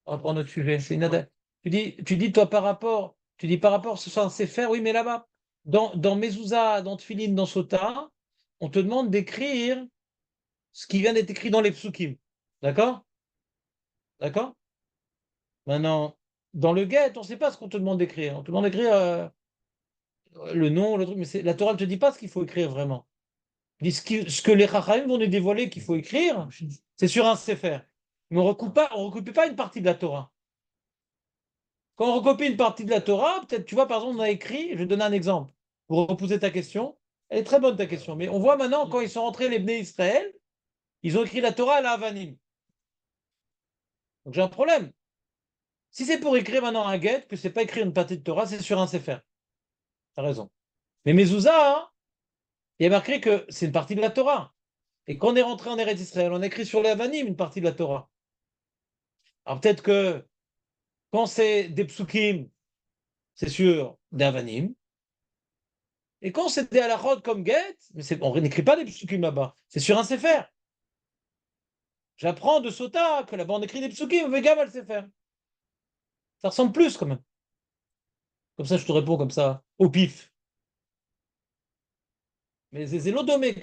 On reprend notre sujet, c'est inadapté. Tu dis, toi, par rapport, ce sont ces faire, oui, mais là-bas, dans Mezouza, dans Tfilin, dans Sota, on te demande d'écrire ce qui vient d'être écrit dans les psukim. D'accord? D'accord? Maintenant, dans le guet, on ne sait pas ce qu'on te demande d'écrire. On te demande d'écrire le nom, le truc, mais la Torah ne te dit pas ce qu'il faut écrire vraiment. Dit ce que les Chachamim vont nous dévoiler qu'il faut écrire, c'est sur un Sefer. Mais on ne recoupe pas une partie de la Torah. Quand on recopie une partie de la Torah, peut-être, tu vois, par exemple, on a écrit, je vais te donner un exemple pour repousser ta question. Elle est très bonne ta question, mais on voit maintenant, quand ils sont rentrés les Bnei Israël, ils ont écrit la Torah à la Havanim. Donc j'ai un problème. Si c'est pour écrire maintenant un guet, que c'est pas écrire une partie de Torah, c'est sur un Sefer. T'as raison. Mais Mezouza, hein, il y a marqué que c'est une partie de la Torah. Et quand on est rentré en Eretz Israël, on a écrit sur les Havanim une partie de la Torah. Alors peut-être que quand c'est des psukim, c'est sur des Havanim. Et quand c'est des halachot comme guet, mais on n'écrit pas des psukim là-bas. C'est sur un Sefer. J'apprends de Sota que là-bas on écrit des psukim, Vegam al Sefer. Ça ressemble plus quand même. Comme ça, je te réponds comme ça, au pif. Mais c'est l'odomé,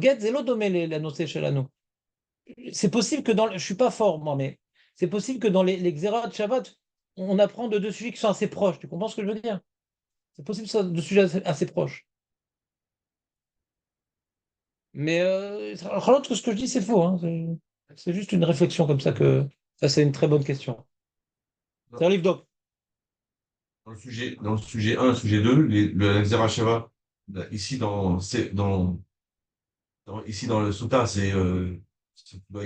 get, c'est l'odomé, l'annoncé chez l'anneau. C'est possible que je suis pas fort, moi, mais c'est possible que dans les Xéra de Shabbat, on apprend de deux sujets qui sont assez proches. Tu comprends ce que je veux dire? C'est possible que ce soit deux sujets assez proches. Mais alors que ce que je dis, c'est faux. Hein. C'est juste une réflexion comme ça que ça, c'est une très bonne question. C'est un livre d'op. Dans le sujet 1, le sujet 2, la Xerashava, ici ici dans le Sutta, tu dois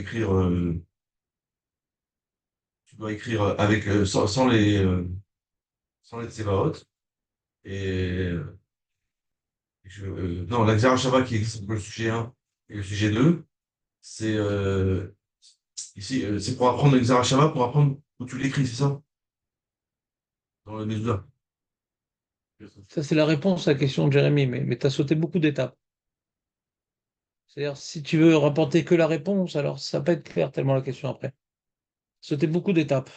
écrire avec, sans les Tsevaot. Et non, la Xerashava qui existe pour le sujet 1 et le sujet 2, c'est ici, c'est pour apprendre le Xerashava, pour apprendre où tu l'écris, c'est ça? Dans le Mezouza. Ça, c'est la réponse à la question de Jérémy, mais tu as sauté beaucoup d'étapes. C'est-à-dire, si tu veux rapporter que la réponse, alors ça va pas être clair tellement la question après. Sauter beaucoup d'étapes.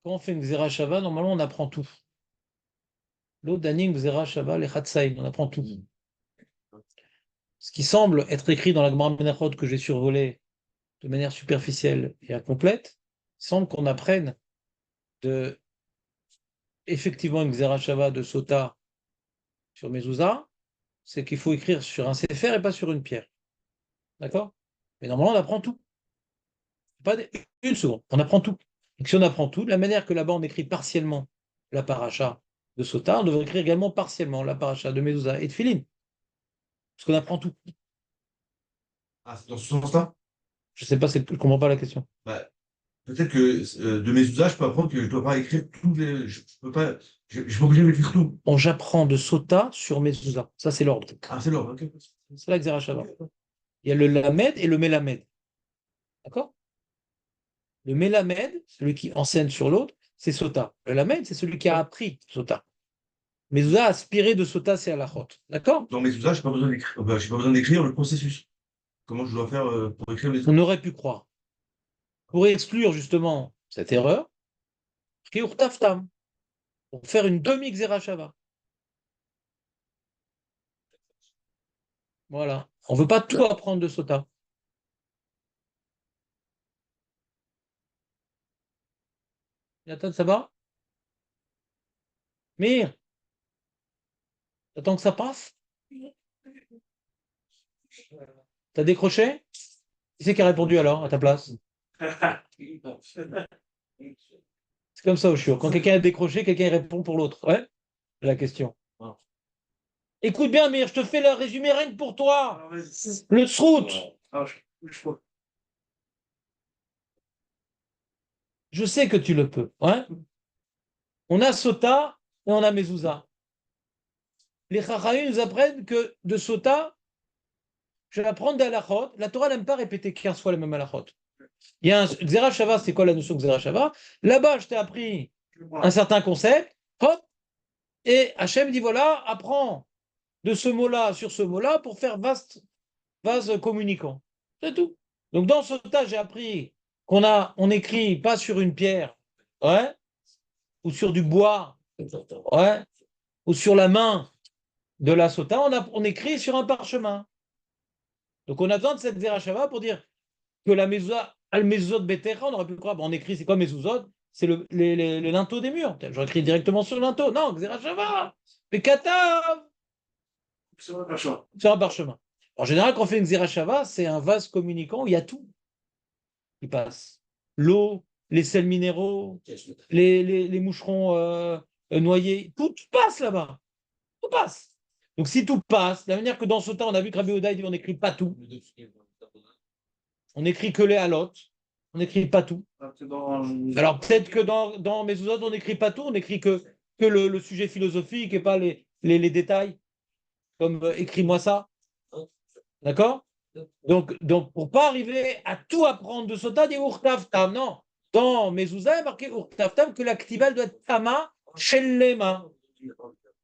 Quand on fait une Xera Shava, normalement, on apprend tout. L'autre Daning, Xera Shava, les Chatsaïd, on apprend tout. Ce qui semble être écrit dans la Gemara Menachot que j'ai survolé de manière superficielle et incomplète, semble qu'on apprenne de effectivement une Xera Shava de Sota sur Mezouza, c'est qu'il faut écrire sur un Sefer et pas sur une pierre. D'accord? Mais normalement, on apprend tout. Pas une seconde, on apprend tout. Et si on apprend tout, de la manière que là-bas on écrit partiellement la paracha de Sota, on devrait écrire également partiellement la paracha de Mezouza et de Philin. Parce qu'on apprend tout. Ah, c'est dans ce sens-là? Je ne sais pas, je ne comprends pas la question. Bah, peut-être que de mes usages, je peux apprendre que je ne dois pas écrire tous les. Je peux pas. Je suis pas obligé d'écrire tout. Bon, j'apprends de Sota sur Mezouza. Ça, c'est l'ordre. Ah, c'est l'ordre, ok. C'est là que Zerachava. Il y a le Lamed et le Melamed. D'accord? Le Melamed, celui qui enseigne sur l'autre, c'est Sota. Le Lamed, c'est celui qui a appris Sota. Mezouza a aspiré de Sota, c'est Halachot. D'accord? Dans mes usages, je n'ai pas besoin d'écrire. J'ai pas besoin d'écrire le processus. Comment je dois faire pour écrire les On aurait pu croire. Pour exclure justement cette erreur, Urtaftam, pour faire une demi-Xerashava. Voilà. On ne veut pas tout apprendre de Sota. Nathan, ça va? Mir, t'attends que ça passe? T'as décroché? Qui c'est qui a répondu alors à ta place? C'est comme ça au chiot. Quand quelqu'un a décroché, quelqu'un répond pour l'autre. Ouais? C'est la question. Écoute bien, Mir, je te fais le résumé rien que pour toi. Le Srout. Je sais que tu le peux. Ouais? On a Sota et on a Mezouza. Les Chachamim nous apprennent que de Sota, je vais apprendre des halachot. La Torah n'aime pas répéter 15 fois les mêmes halachot. Il y a un Xera Shava, c'est quoi la notion de Xera Shava? Là-bas, je t'ai appris un certain concept, hop, et Hachem dit voilà, apprends de ce mot-là sur ce mot-là pour faire vase communicant. C'est tout. Donc dans Sota, j'ai appris on écrit pas sur une pierre, ouais, ou sur du bois, ouais, ou sur la main de la Sota, on écrit sur un parchemin. Donc on a besoin de cette Xera Shava pour dire que la mezouza, al-mezuzot betera, on aurait pu croire, on écrit, c'est quoi mezuzot? C'est le linteau des murs. J'aurais écrit directement sur le linteau. Non, Xera Shava, mais katav, sur un parchemin. En général, quand on fait une Xera Shava, c'est un vase communicant où il y a tout qui passe. L'eau, les sels minéraux, les moucherons noyés, tout passe là-bas. Tout passe. Donc si tout passe, de la manière que dans ce temps, on a vu que Rabbi Oda dit on n'écrit pas tout. On n'écrit que les halot, on n'écrit pas tout. Alors peut-être que dans Mezuzot, on n'écrit pas tout, on n'écrit que le sujet philosophique et pas les détails, comme écris-moi ça. D'accord? Donc, pour ne pas arriver à tout apprendre de Sota, dit Urtavtam. Non, dans Mezuzah, il est marqué Urtavtam que l'actival doit être Tama Shellema.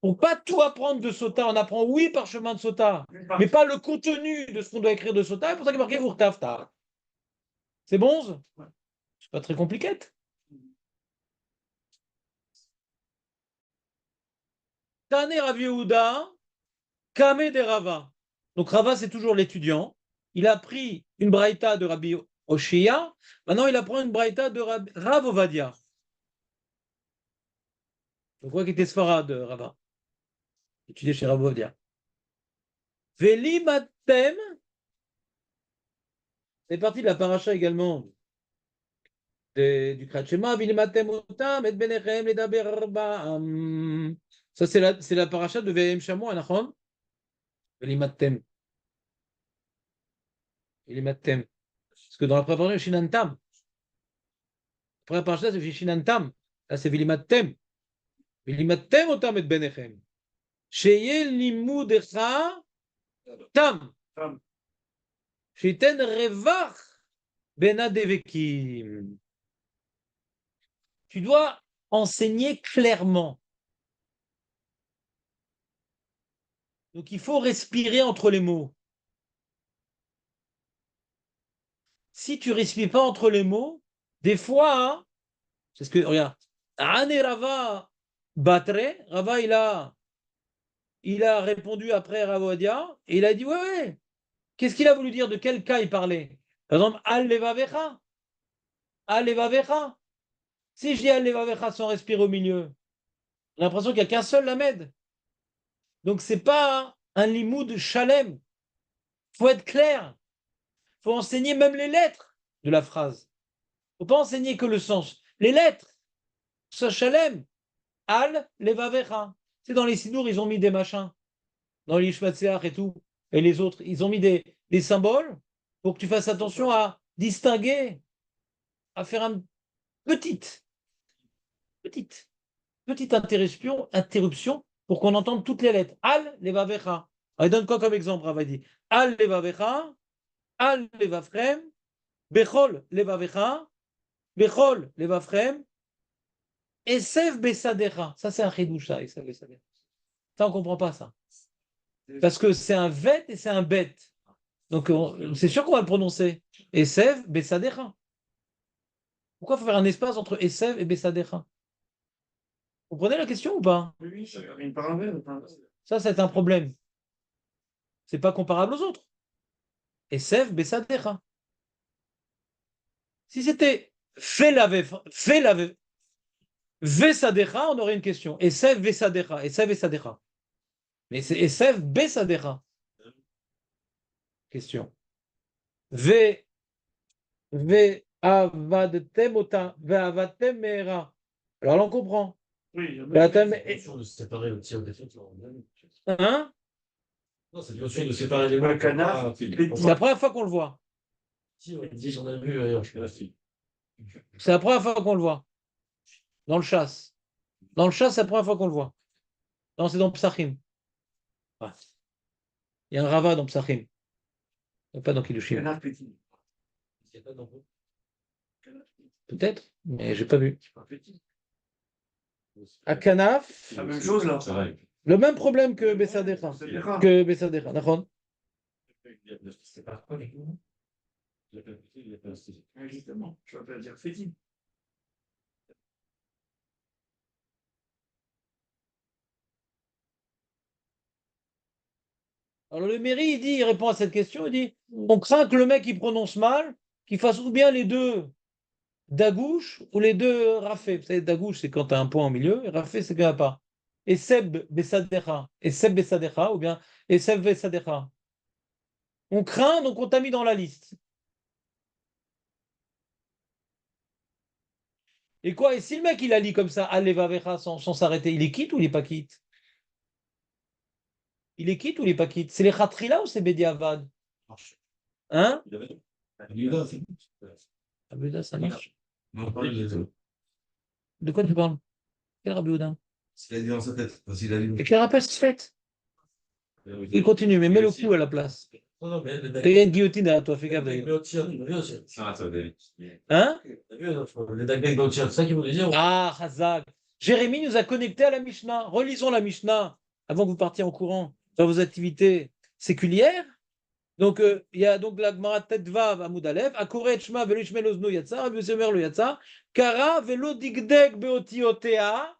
Pour ne pas tout apprendre de Sota, on apprend oui par chemin de Sota, mais pas le contenu de ce qu'on doit écrire de Sota, c'est pour ça qu'il est marqué Urtavtam. C'est bon? C'est pas très compliqué. Tane Rav Yehuda, Kame de Rava. Donc Rava, c'est toujours l'étudiant. Il a pris une braïta de Rabbi Oshia. Maintenant, il apprend une braïta de Rav Ovadia. Je crois qu'il était Sfarad de Rava. Étudié chez Rav Ovadia. Veli Matem. C'est parti de la paracha également. Du Kratchema. Veli Matem Otam et Benechem Ledaber Arba'am. Ça, c'est la paracha de VM Shamoua, Anachon. Veli Matem. Il est matem. Parce que dans la préparation, c'est Shinantam. La première partie, c'est Shinantam. Là, c'est Vilimatem. Vilimatem otam et benechem. Sheye limudecha tam. Shiten revach benadevekim. Tu dois enseigner clairement. Donc, il faut respirer entre les mots. Si tu ne respires pas entre les mots, des fois, hein, c'est ce que, regarde, Ane Rava Batre, Rava, il a répondu après Ravodia, et il a dit, ouais, qu'est-ce qu'il a voulu dire, de quel cas il parlait? Par exemple, Al-Levavecha, Al-Levavecha. Si je dis Al-Levavecha sans respirer au milieu, j'ai l'impression qu'il n'y a qu'un seul Lamed. Donc, ce n'est pas un limoud chalem. Il faut être clair. Il faut enseigner même les lettres de la phrase. Il ne faut pas enseigner que le sens. Les lettres, ça chalem, Al-Levavecha. C'est dans les Sidour, ils ont mis des machins. Dans les Ishmatseach et tout. Et les autres, ils ont mis des symboles pour que tu fasses attention à distinguer, à faire petite, petite interruption pour qu'on entende toutes les lettres. Al levavecha. Alors, il donne quoi comme exemple, Ravadi? Al levavecha, al levavchem, bechol levavecha, bechol levavchem, esev besadecha. Ça, c'est un chidouche, ça, esev besadecha. Ça, on ne comprend pas ça. Parce que c'est un vet et c'est un bête. Donc, c'est sûr qu'on va le prononcer. Esev besadecha. Pourquoi il faut faire un espace entre esev et besadecha? Vous comprenez la question ou pas? Oui, ça une parenthèse. Ça, c'est un problème. C'est pas comparable aux autres. Esev besadecha. Si c'était fait vesadecha, on aurait une question. Esev vesadecha, esev vesadecha. Mais c'est esev besadecha. Question. Ve avadtem ota, ve avadtem meera. Alors là, on comprend. Oui, La notion de séparer le tir des fautes, Hein? non, cette notion de séparer les mots. Un canard, C'est la première fois qu'on le voit. Si, on dit, j'en ai vu ailleurs, je suis là. C'est la première fois qu'on le voit. Dans le chasse. Dans le chasse, c'est la première fois qu'on le voit. Non, c'est dans Psachim. Ouais. Il y a un Rava dans Psachim. Pas dans Kiddushin. canard petit. Il y a pas d'embrouille. Peut-être, mais j'ai pas vu. C'est pas petit. À Kanaf, La même chose là. le même problème que Besadecha. Que Besadecha, d'accord. C'est pas quoi les mots? Justement, je vais pas dire fétide. Alors le mairie, il répond à cette question, il dit, on craint que le mec il prononce mal, qu'il fasse ou bien les deux dagouche ou les deux rafé. Vous savez, dagouche, c'est quand tu as un point au milieu, et rafé, c'est qu'il n'y a pas. Et seb besadecha, ou bien et seb besadecha. On craint, donc on t'a mis dans la liste. Et quoi? Et si le mec il a dit comme ça, allez va vecha sans s'arrêter, il est quitte ou il est pas quitte? Il est quitte ou il est pas quitte? C'est les khatrila ou c'est Bediavad? Hein? Abuda, ça marche. Non, pas les deux. De quoi tu parles? Quel Rabbi Oudin? Il a dit dans sa tête. Parce qu'il a dit. Et quel rappel se fait? Il continue, mais mets le coup à la place. Non, non, mais Il y a une guillotine derrière toi, fais gaffe les d'ailleurs. Dagues Hein? les Dagues dans le tir, c'est ça qu'il voulait dire? Ah, Hazak. Jérémie nous a connectés à la Mishnah. Relisons la Mishnah avant que vous partiez en courant dans vos activités séculières. Donc, il y a donc la Gemara Tetvav Amoud Aleph, Akoret Shma velo Yishmel Ozno Yatsa, Rabbi Yossi Omer lo Yatsa, Kara velo digdeg beotiotea,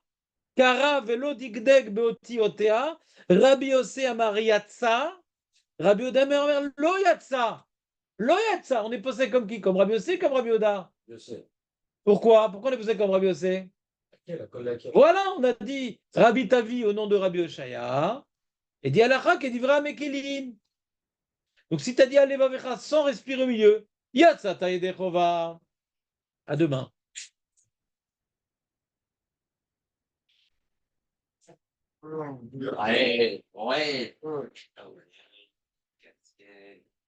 Kara velo digdeg beotiotea, Rabbi Yossi Amar Yatsa, Rabbi Oda Omer lo Yatsa, lo Yatsa. On est posé comme qui? Comme Rabbi Yossi, comme Rabbi Oda? Je sais. Pourquoi? Pourquoi on est posé comme Rabbi Yossi? La colle laquelle? Voilà, on a dit Rabbi Tavi au nom de Rabbi Oshaya, et dit Alakha qui dit Mekelin. Donc si tu as dit Alevavecha sans respirer au milieu, Yatsa Taïdechova. À demain. Ouais, ouais.